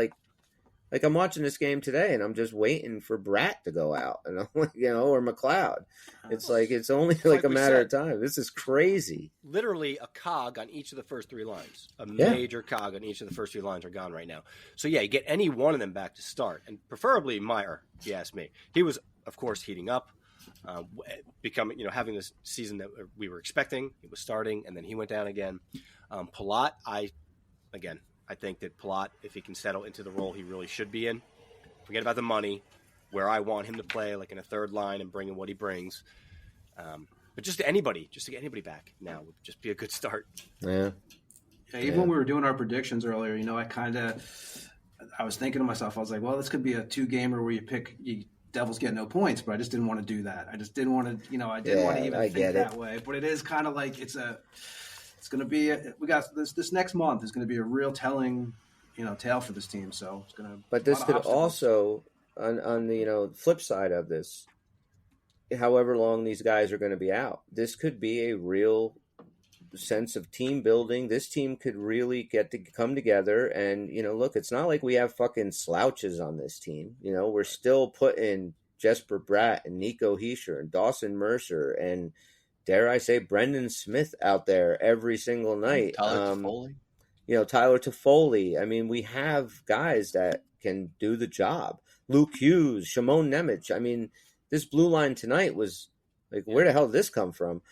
I'm watching this game today and I'm just waiting for Bratt to go out, and or McLeod. It's only a matter of time. This is crazy. Literally a cog on each of the first 3 lines. A major cog on each of the first 3 lines are gone right now. So you get any one of them back to start, and preferably Meyer, if you ask me. He was, of course, heating up. Becoming, having this season that we were expecting. He was starting, and then he went down again. Palat, I think that Palat, if he can settle into the role he really should be in, forget about the money, where I want him to play, in a third line and bring in what he brings. But just to get anybody back now would just be a good start. Yeah. Even when we were doing our predictions earlier, I was thinking to myself, I was like, well, this could be a 2-gamer where you Devils get no points, but I just didn't want to do that. I just didn't want to, I didn't want to even think that way. But it is kind of like it's going to be we got this next month is going to be a real telling, tale for this team. So it's going to. But this could also, on the flip side of this, however long these guys are going to be out. This could be a real sense of team building. This team could really get to come together. And, look, it's not like we have fucking slouches on this team. We're still putting Jesper Bratt and Nico Hischier and Dawson Mercer and, dare I say, Brendan Smith out there every single night. Tyler Toffoli. Tyler Toffoli. I mean, we have guys that can do the job. Luke Hughes, Shimon Nemec. I mean, this blue line tonight was like, where the hell did this come from?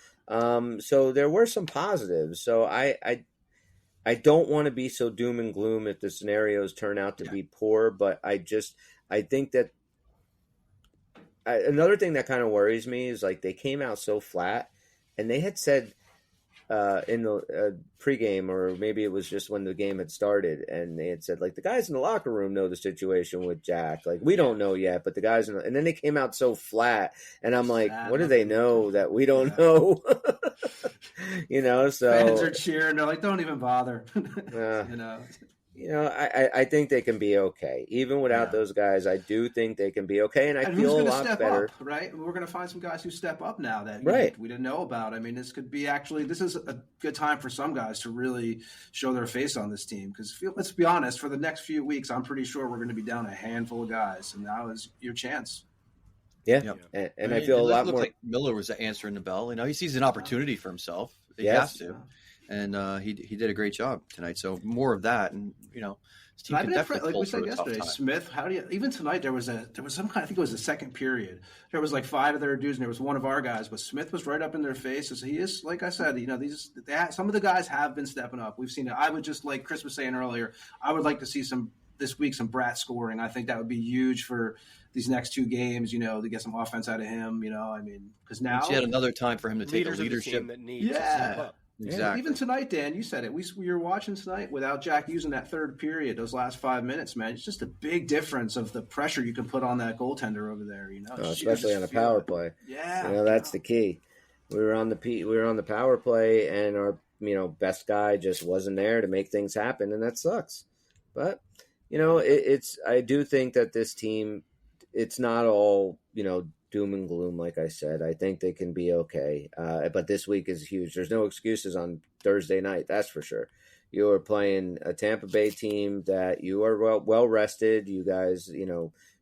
So there were some positives. So I don't want to be so doom and gloom if the scenarios turn out to be poor, but I think that another thing that kind of worries me is like they came out so flat, and they had said in the pregame, or maybe it was just when the game had started, and they had said like the guys in the locker room know the situation with Jack. Like we don't know yet, but the guys and then they came out so flat, and I'm like, what do they know that we don't know? So fans are cheering. They're like, don't even bother. I think they can be okay. Even without those guys, I do think they can be okay, and I feel a lot better. Up, right? We're going to find some guys who step up now that we didn't know about. I mean, this is a good time for some guys to really show their face on this team. Because let's be honest, for the next few weeks, I'm pretty sure we're going to be down a handful of guys, and now is your chance. Yeah, and I feel a lot more. Like Miller was answering the bell. He sees an opportunity for himself. He has to. And he did a great job tonight. So more of that, and his team can definitely like we said yesterday. Smith, even tonight there was some kind. I think it was the second period. There was like 5 of their dudes, and there was one of our guys. But Smith was right up in their faces. He is, like I said, some of the guys have been stepping up. We've seen it. I would just, like Chris was saying earlier, I would like to see this week some Bratt scoring. I think that would be huge for these next 2 games. To get some offense out of him. Because now it's yet another time for him to take a leadership that needs to step up. Exactly. And even tonight, Dan, you said it. We were watching tonight without Jack using that third period, those last 5 minutes, man. It's just a big difference of the pressure you can put on that goaltender over there. Especially on a power play. Yeah, that's the key. We were on the power play, and our best guy just wasn't there to make things happen, and that sucks. But I do think that this team, it's not all doom and gloom, like I said. I think they can be okay. But this week is huge. There's no excuses on Thursday night, that's for sure. You are playing a Tampa Bay team that you are well rested. You guys,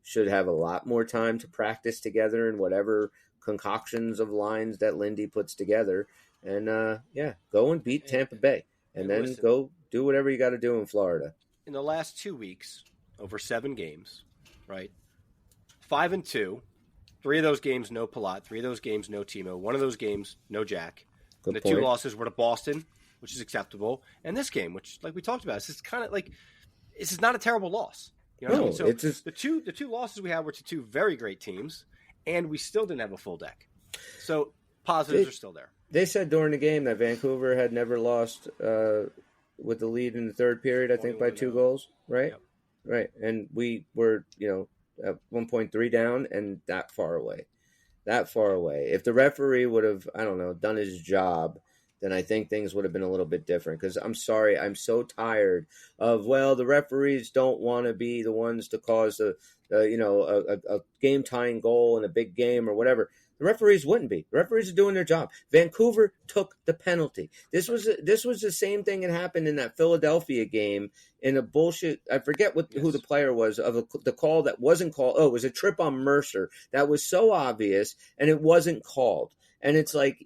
should have a lot more time to practice together and whatever concoctions of lines that Lindy puts together. And, go and beat Tampa Bay. And then go do whatever you got to do in Florida. In the last 2 weeks, over 7 games, right? 5-2. 3 of those games, no Palat. 3 of those games, no Timo. 1 of those games, no Jack. Good and the point. 2 losses were to Boston, which is acceptable. And this game, which, like we talked about, this is kind of like this is not a terrible loss. You know what I mean? So it's just... the two losses we had were to 2 very great teams, and we still didn't have a full deck. So positives are still there. They said during the game that Vancouver had never lost with the lead in the third period, I think by 2 goals, right? Yep. Right. And we were, at 1.3 down and that far away. If the referee would have, done his job, then I think things would have been a little bit different. Because I'm sorry, I'm so tired of, the referees don't want to be the ones to cause a game-tying goal in a big game or whatever. The referees wouldn't be. The referees are doing their job. Vancouver took the penalty. This was the same thing that happened in that Philadelphia game in a bullshit. I forget who the player was of the call that wasn't called. Oh, it was a trip on Mercer that was so obvious and it wasn't called. And it's like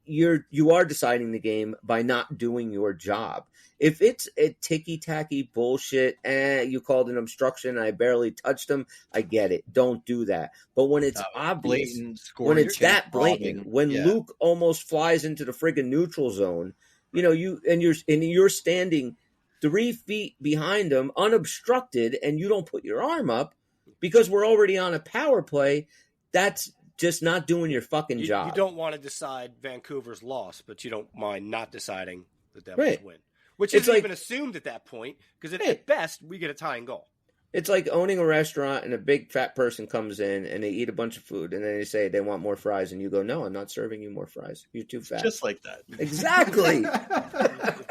you are deciding the game by not doing your job. If it's a ticky-tacky bullshit, you called an obstruction, I barely touched him, I get it. Don't do that. But when it's obvious, when it's that blatant, when Luke almost flies into the friggin' neutral zone, you're standing 3 feet behind him, unobstructed, and you don't put your arm up because we're already on a power play, that's just not doing your fucking job. You don't want to decide Vancouver's loss, but you don't mind not deciding the Devils win. Which isn't even assumed at that point, because at best, we get a tying goal. It's like owning a restaurant and a big fat person comes in and they eat a bunch of food and then they say they want more fries and you go, no, I'm not serving you more fries. You're too fat. Just like that. Exactly.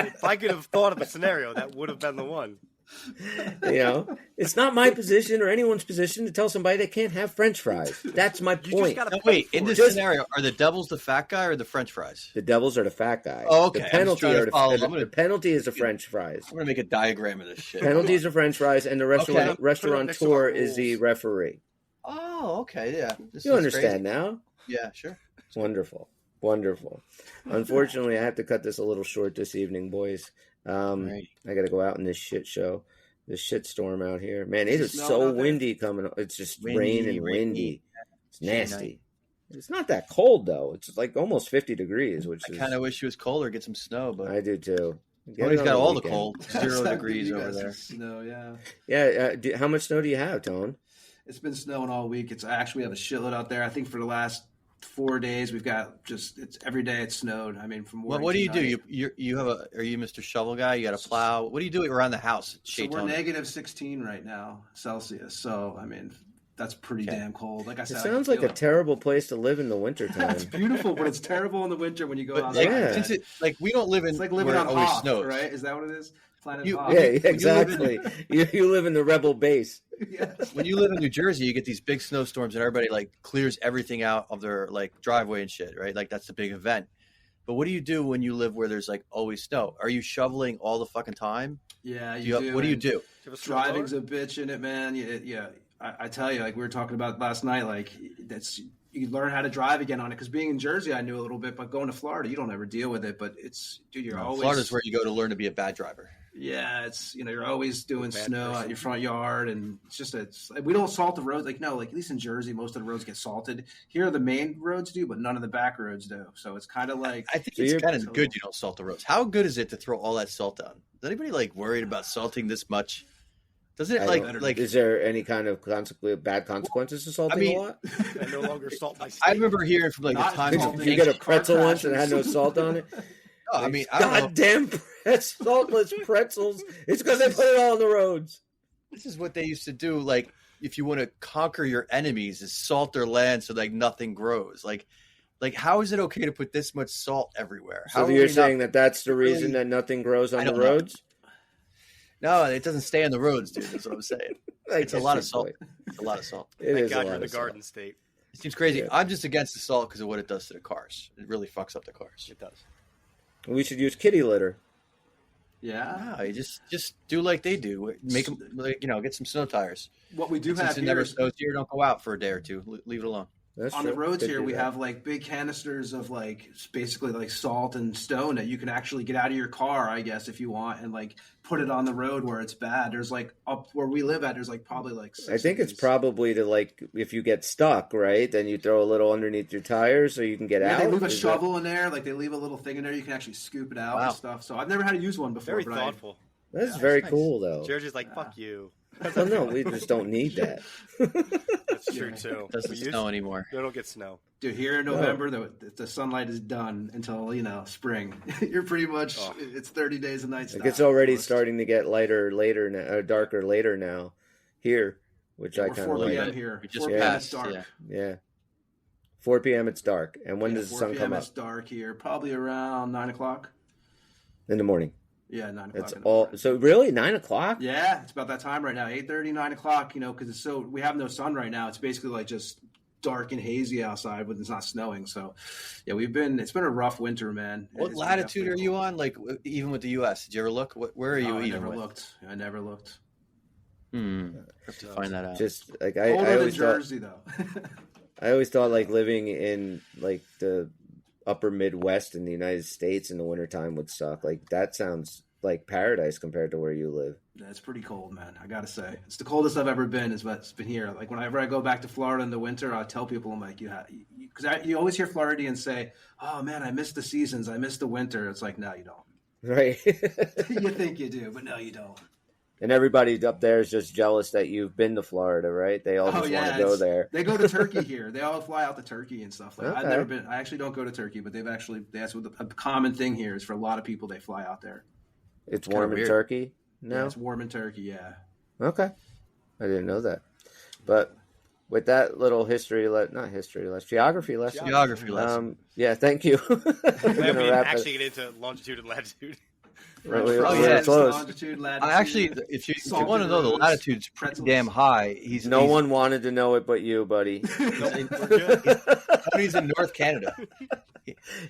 If I could have thought of a scenario, that would have been the one. It's not my position or anyone's position to tell somebody they can't have French fries. That's my point. No, wait, in this scenario, are the Devils the fat guy or the French fries? The Devils are the fat guy. Oh, okay. The penalty the penalty is the French fries. I'm gonna make a diagram of this shit. Penalties are French fries, and the restaurateur is the referee. Oh, okay, yeah. You understand now? Yeah, sure. Wonderful. Unfortunately, I have to cut this a little short this evening, boys. I got to go out in this shit show, this shit storm out here. Man, it is so windy coming. It's just rain and windy. It's nasty. It's not that cold though. It's like almost 50 degrees, which I kind of wish it was colder, get some snow, but I do too. Tony's got all the cold. 0 degrees over there. Snow, yeah. Yeah. How much snow do you have, Tone? It's been snowing all week. We have a shitload out there. I think for the last 4 days we've got it's every day it's snowed. I mean, from morning. What do you night. do? You have are you Mr. Shovel Guy? You got a plow. What do you do around the house? So we're negative 16 right now Celsius. So I mean, that's pretty damn cold. Like I said, it sounds like a terrible place to live in the wintertime. It's beautiful, but it's terrible in the winter when you go out. We don't live in. It's like living on always Hoth, snows, right? Is that what it is? Planet Hoth. Yeah, exactly. You live in the rebel base. Yes. When you live in New Jersey, you get these big snowstorms and everybody like clears everything out of their like driveway and shit, right? Like that's the big event. But what do you do when you live where there's like always snow? Are you shoveling all the fucking time? Yeah, What do you do? Driving's a bitch in it, man. Yeah. I tell you, like we were talking about last night, like you learn how to drive again on it. Because being in Jersey, I knew a little bit, but going to Florida, you don't ever deal with it. But Florida's where you go to learn to be a bad driver. Yeah, you're always doing snow out your front yard, and we don't salt the roads. Like at least in Jersey, most of the roads get salted. Here, the main roads do, but none of the back roads do. So it's kind of like I think it's kind of good you don't salt the roads. How good is it to throw all that salt down? Is anybody like worried about salting this much? Doesn't it like? Is there any kind of bad consequences to salting a lot? I no longer salt my steak. I remember hearing from the time Did you get a pretzel once and had no salt on it? No, I mean, goddamn saltless pretzels. It's because they put it all on the roads. This is what they used to do. Like, if you want to conquer your enemies, is salt their land so like nothing grows. Like how is it okay to put this much salt everywhere? So you're saying that's the reason that nothing grows on the roads? No, it doesn't stay on the roads, dude. That's what I'm saying. It's a lot of salt. It's a lot of salt. Thank God you're in the Garden State. It seems crazy. Yeah. I'm just against the salt because of what it does to the cars. It really fucks up the cars. It does. We should use kitty litter. Yeah. No, you just do like they do. Make them, get some snow tires. What we do have since it never snows here, don't go out for a day or two. Leave it alone. On the roads here, we have like big canisters of like basically like salt and stone that you can actually get out of your car, I guess, if you want, and like put it on the road where it's bad. There's like up where we live at, there's like probably like 6 I think it's probably to like if you get stuck, right? Then you throw a little underneath your tires so you can get out. They leave a shovel in there, like they leave a little thing in there. You can actually scoop it out and stuff. So I've never had to use one before. Very thoughtful. That's very cool, though. Jersey's like, fuck you. Well, no, we just don't need that. That's true, too. It doesn't snow anymore. We don't get snow. Dude, here in November, the sunlight is done until, spring. You're pretty much, it's 30 days of night. It's already starting to get darker later now here, which I kind of like. 4 p.m. here. 4 p.m. it's dark. Yeah. 4 p.m. it's dark. And when does the sun come up? 4 p.m. it's dark here, probably around 9 o'clock. In the morning. Yeah, 9 o'clock. It's so really 9 o'clock? Yeah, it's about that time right now. 8:30, 9 o'clock. Because we have no sun right now. It's basically like just dark and hazy outside, but it's not snowing. So, yeah, it's been a rough winter, man. What latitude are you on? Like even with the U.S., did you ever look? Where are you? I never looked. I never looked. Have to find that out. Just like I always Jersey though. I always thought like living in like the upper Midwest in the United States in the wintertime would suck. Like that sounds like paradise compared to where you live. Yeah, it's pretty cold, man. I gotta say, it's the coldest I've ever been. It's been here. Like whenever I go back to Florida in the winter, I tell people, I'm like, because you always hear Floridians say, "Oh man, I miss the seasons. I miss the winter." It's like, no, you don't. Right. You think you do, but no, you don't. And everybody up there is just jealous that you've been to Florida, right? They all just want to go there. They go to Turkey here. They all fly out to Turkey and stuff. Like I've never been. I actually don't go to Turkey, but that's what a common thing here is for a lot of people. They fly out there. It's warm in Turkey? No? Yeah, it's warm in Turkey, yeah. Okay. I didn't know that. But with that little geography lesson. Geography lesson. Yeah, thank you. We didn't actually get into longitude and latitude. yeah. Close. Longitude, latitude. Actually, if you want to know, the latitude's pretty damn high. No one wanted to know it but you, buddy. Tony's in North Canada.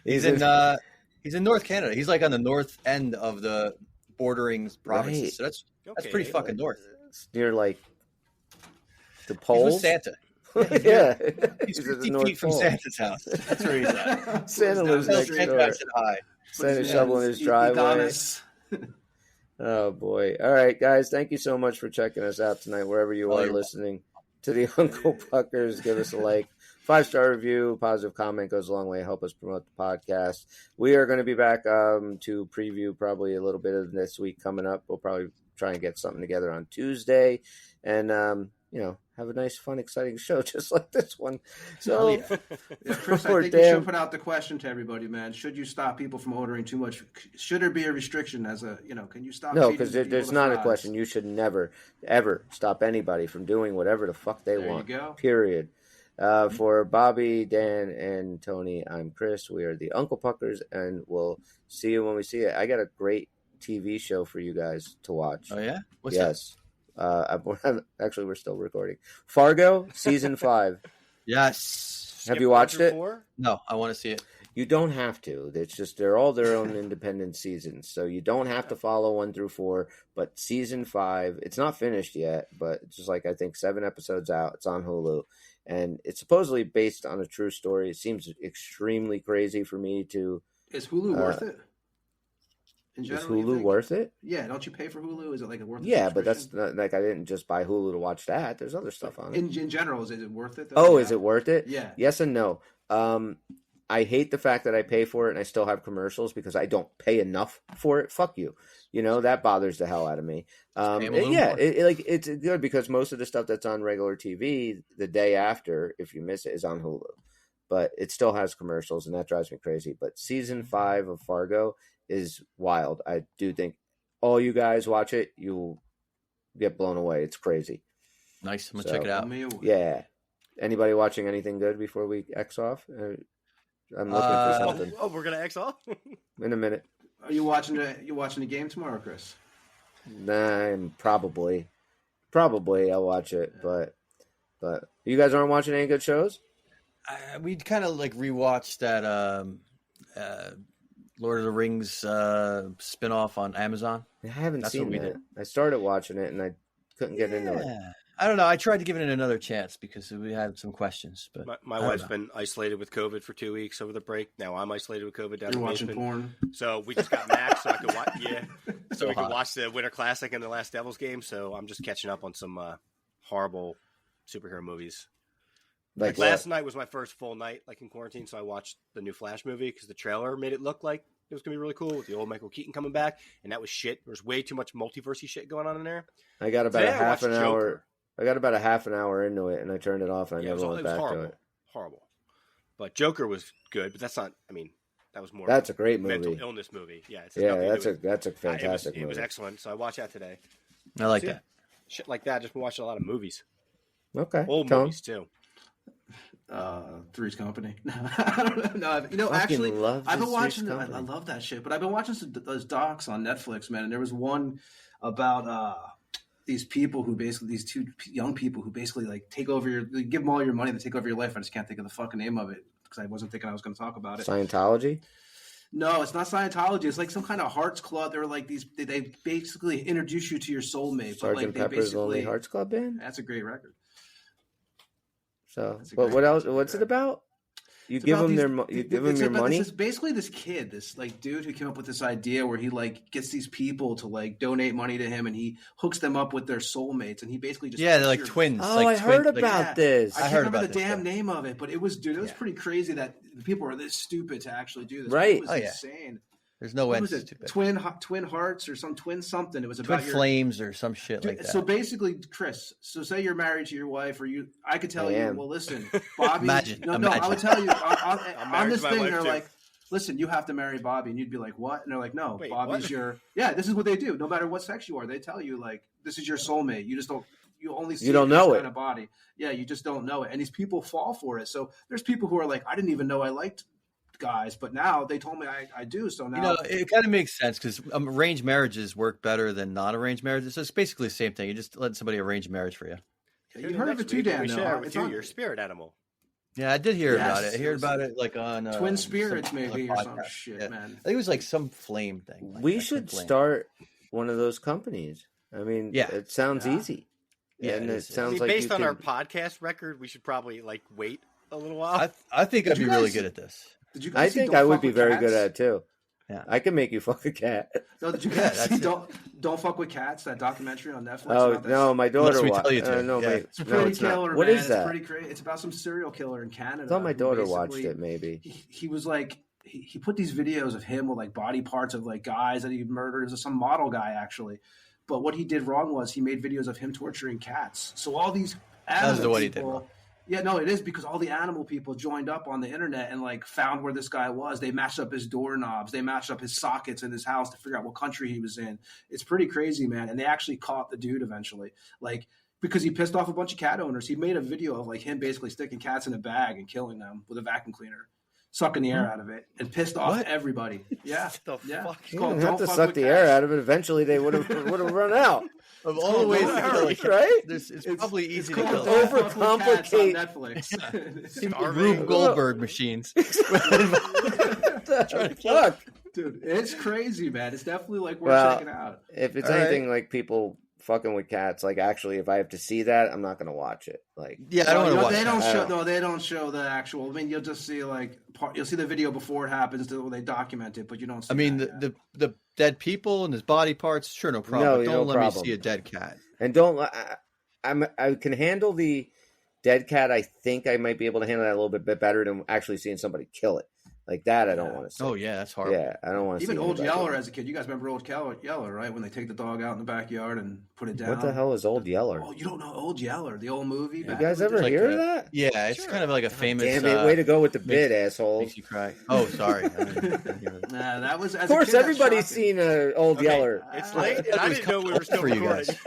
He's in North Canada. He's like on the north end of the bordering provinces. Right. So that's pretty fucking north. Near like the He's poles. with Santa. Yeah. He's 50 feet from Santa's house. That's where he's at. Santa lives next door. Santa's shoveling his driveway. Oh boy! All right, guys. Thank you so much for checking us out tonight, wherever you are listening to the Uncle Puckers. Give us a like, 5-star review, positive comment goes a long way. Help us promote the podcast. We are going to be back to preview probably a little bit of this week coming up. We'll probably try and get something together on Tuesday, and have a nice, fun, exciting show just like this one. So, Chris, I think you should put out the question to everybody, man. Should you stop people from ordering too much? Should there be a restriction can you stop? No, because there's not a question. You should never, ever stop anybody from doing whatever the fuck they want. There you go. Period. For Bobby, Dan, and Tony, I'm Chris. We are the Uncle Puckers, and we'll see you when we see it. I got a great TV show for you guys to watch. Oh, yeah? What's that? Actually, we're still recording. Fargo, season 5. Yes. Have you watched it? No, I want to see it. You don't have to. It's just they're all their own independent seasons, so you don't have to follow 1 through 4. But season 5, it's not finished yet, but it's just like I think 7 episodes out. It's on Hulu, and it's supposedly based on a true story. It seems extremely crazy for me to. Is Hulu worth it? Is Hulu worth it? Yeah, don't you pay for Hulu? Is it like a worth it? Yeah, but that's not, like I didn't just buy Hulu to watch that. There's other stuff on it. In general, is it worth it? Though? Oh, is it worth it? Yeah. Yes and no. I hate the fact that I pay for it and I still have commercials because I don't pay enough for it. Fuck you. That bothers the hell out of me. It's good because most of the stuff that's on regular TV the day after, if you miss it, is on Hulu. But it still has commercials and that drives me crazy. But season 5 of Fargo is wild. I do think all you guys watch it, you'll get blown away. It's crazy. Nice. I'm going to check it out. Yeah. Anybody watching anything good before we X off? I'm looking for something. Oh, we're going to X off? In a minute. Are you watching the game tomorrow, Chris? Nah, probably I'll watch it, but you guys aren't watching any good shows? We kind of like rewatched that Lord of the Rings spinoff on Amazon. I haven't seen it. I started watching it and I couldn't get into it. I don't know. I tried to give it another chance because we had some questions. But my wife's been isolated with COVID for 2 weeks over the break. Now I'm isolated with COVID down in the basement. You're watching porn. So we just got Max, so I could watch. Yeah, so we could watch the Winter Classic and the last Devils game. So I'm just catching up on some horrible superhero movies. Like last night was my first full night in quarantine, so I watched the new Flash movie because the trailer made it look like it was gonna be really cool with the old Michael Keaton coming back, and that was shit. There was way too much multiversey shit going on in there. I got about a half an hour. I got about a half an hour into it, and I turned it off, and I never went back to it. Horrible. But Joker was good, but that's not. I mean, that was more. That's a great movie. Mental illness movie. Yeah. That's a fantastic movie. It was excellent. So I watched that today. I like that. Shit like that. Just been watching a lot of movies. Okay. Old movies too. Three's Company. No, actually, I've been watching. I love that shit. But I've been watching those docs on Netflix, man. And there was one about these people who basically, these 2 young people who basically take over you give them all your money, they take over your life. I just can't think of the fucking name of it because I wasn't thinking I was going to talk about it. Scientology? No, it's not Scientology. It's like some kind of Hearts Club. They're like these. They basically introduce you to your soulmate. Sgt. Pepper's Lonely Hearts Club Band. That's a great record. So, but what else? What's it about? You give them your money. It's basically this kid, this dude who came up with this idea where he gets these people to donate money to him, and he hooks them up with their soulmates, and he basically just they're like twins. Oh, I heard about this. I can't remember the damn name of it, but it was pretty crazy that people are this stupid to actually do this. Right? It was insane. There's no way. Twin Hearts or some twin something. It was Twin about Flames or some shit like that. So basically, Chris. So say you're married to your wife, or I could tell you. Well, listen, Bobby. Imagine. I would tell you on this thing. They're like, listen, you have to marry Bobby, and you'd be like, what? And they're like, no, wait, Bobby's what? Your. Yeah, this is what they do. No matter what sex you are, they tell you this is your soulmate. You just don't. You only see don't know it. Kind of body. Yeah, you just don't know it. And these people fall for it. So there's people who are like, I didn't even know I liked guys, but now they told me I do. So now You know, it kind of makes sense because arranged marriages work better than non-arranged marriages. So it's basically the same thing. You just let somebody arrange marriage for you. You heard of it too, Dan. We share it with It's you, on your spirit animal. Yeah, I did hear Yes, about it. I heard it was about it like on Twin Spirits, some maybe, other or some podcast. shit, Yeah. man. I think it was like some flame thing. Like, We like should flame. start one of those companies. I mean, Yeah. it sounds Yeah. easy. Yeah, and it it is. sounds I mean, like based you on our could- podcast record, we should probably like wait a little while. I think I'd Did be you really guys- good at this. Did you I guys see think Don't I would Fuck be with very Cats? good at it too. Yeah. I can make you fuck a cat. No, did you Yeah, guys that's see it. Don't Fuck with Cats? That documentary on Netflix. Oh about this? no, my daughter Unless we watched. tell you to. No, Yeah. wait, It's no, pretty it's killer, not. What man. is that? It's pretty crazy. It's about some serial killer in Canada. I thought my who daughter watched basically- it. Maybe. He was like he put these videos of him with like body parts of like guys that he murdered. It was some model guy actually, but what he did wrong was he made videos of him torturing cats. So all these animal That's what he did people, wrong. yeah, no, it is because all the animal people joined up on the internet and like found where this guy was. They matched up his doorknobs, they matched up his sockets in his house to figure out what country he was in. It's pretty crazy, man. And they actually caught the dude eventually, like because he pissed off a bunch of cat owners. He made a video of like him basically sticking cats in a bag and killing them with a vacuum cleaner, sucking the air out of it, and pissed off What? everybody. Yeah, The yeah. fuck? It's You called don't have Don't to Fuck suck with the Cats. air out of it. Eventually, they would have run out. Of all the ways to kill a cat, Right? it's probably easy to It's kill. called a cat. Don't Fuck with Cats on Overcomplicate- Netflix. Rube Goldberg machines. Fuck. Dude, it's crazy, man. It's definitely like worth Well, checking out. If it's All right. anything like people fucking with cats, like actually, if I have to see that, I'm not gonna watch it. Like, Yeah, I don't want to watch They don't that. show. No, they don't show the actual. I mean, you'll just see like you'll see the video before it happens. Where they document it, but you don't. See I mean, that, the dead people and his body parts, sure, no problem. No, but don't no let problem. me see a dead cat. and don't. I can handle the dead cat. I think I might be able to handle that a little bit better than actually seeing somebody kill it. Like that, I don't want to see. Oh yeah, that's horrible. Yeah, I don't want to see even Old anybody Yeller kill it. as a kid. You guys remember Old Yeller, right? When they take the dog out in the backyard and put it down. What the hell is Old Yeller? Oh, you don't know Old Yeller, the old movie? You back guys in the ever day? Like hear a- of that? Yeah, it's kind of like a famous. Damn it! Way to go with the bid, makes assholes. you cry. Oh, sorry. I didn't hear that. Nah, that was. Of course, everybody's seen Old Okay, Yeller. It's I late, thought and I it was didn't know we were still for you recording. guys.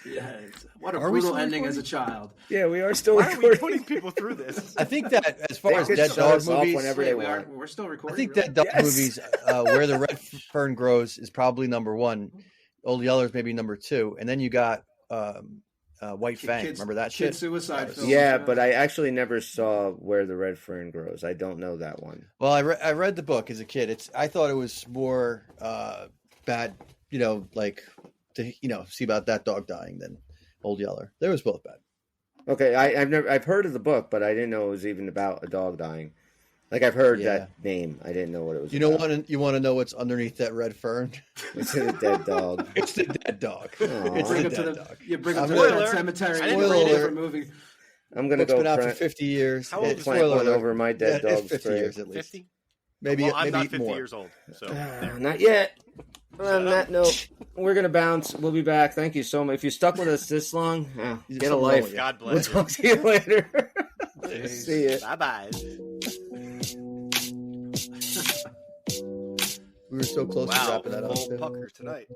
Yeah, what a Are we brutal still ending as recording? a child. Yeah, we are still Why are we recording. putting people through this? I think that as far They as could dead shut dog us off movies, whenever Wait, they we are, want. we're still I recording. think really? dead dog Yes. movies, where the red fern grows, is probably number one. Old Yeller's maybe number two, and then you got White Fang. Kids- Remember that kid shit? suicide film. Yeah, but I actually never saw Where the Red Fern Grows. I don't know that one. Well, I read the book as a kid. I thought it was more bad, like to see about that dog dying than Old Yeller. They was both bad. Okay, I've heard of the book, but I didn't know it was even about a dog dying. Like I've heard Yeah. that name. I didn't know what it was. You know about. what? You want to know what's underneath that red fern? It's a dead dog. It's the dead dog. Aw. It's Bring the him to dead the dog. you bring him I'm to gonna- the cemetery. I didn't It's a read it. different movie. I'm gonna Book's go been out for print, 50 years. How old is plant Spoiler one alert. over my dead Yeah, it's dog's 50 grave. years at least. 50? Maybe Well, I'm maybe not 50 more. years old, so Not yet. On that note, we're gonna bounce. We'll be back. Thank you so much. If you stuck with us this long, There's get a something wrong life. with you. God We'll bless you. talk to you later. See ya. Bye bye. We were so close to Wow, wrapping that up. full too. pucker tonight.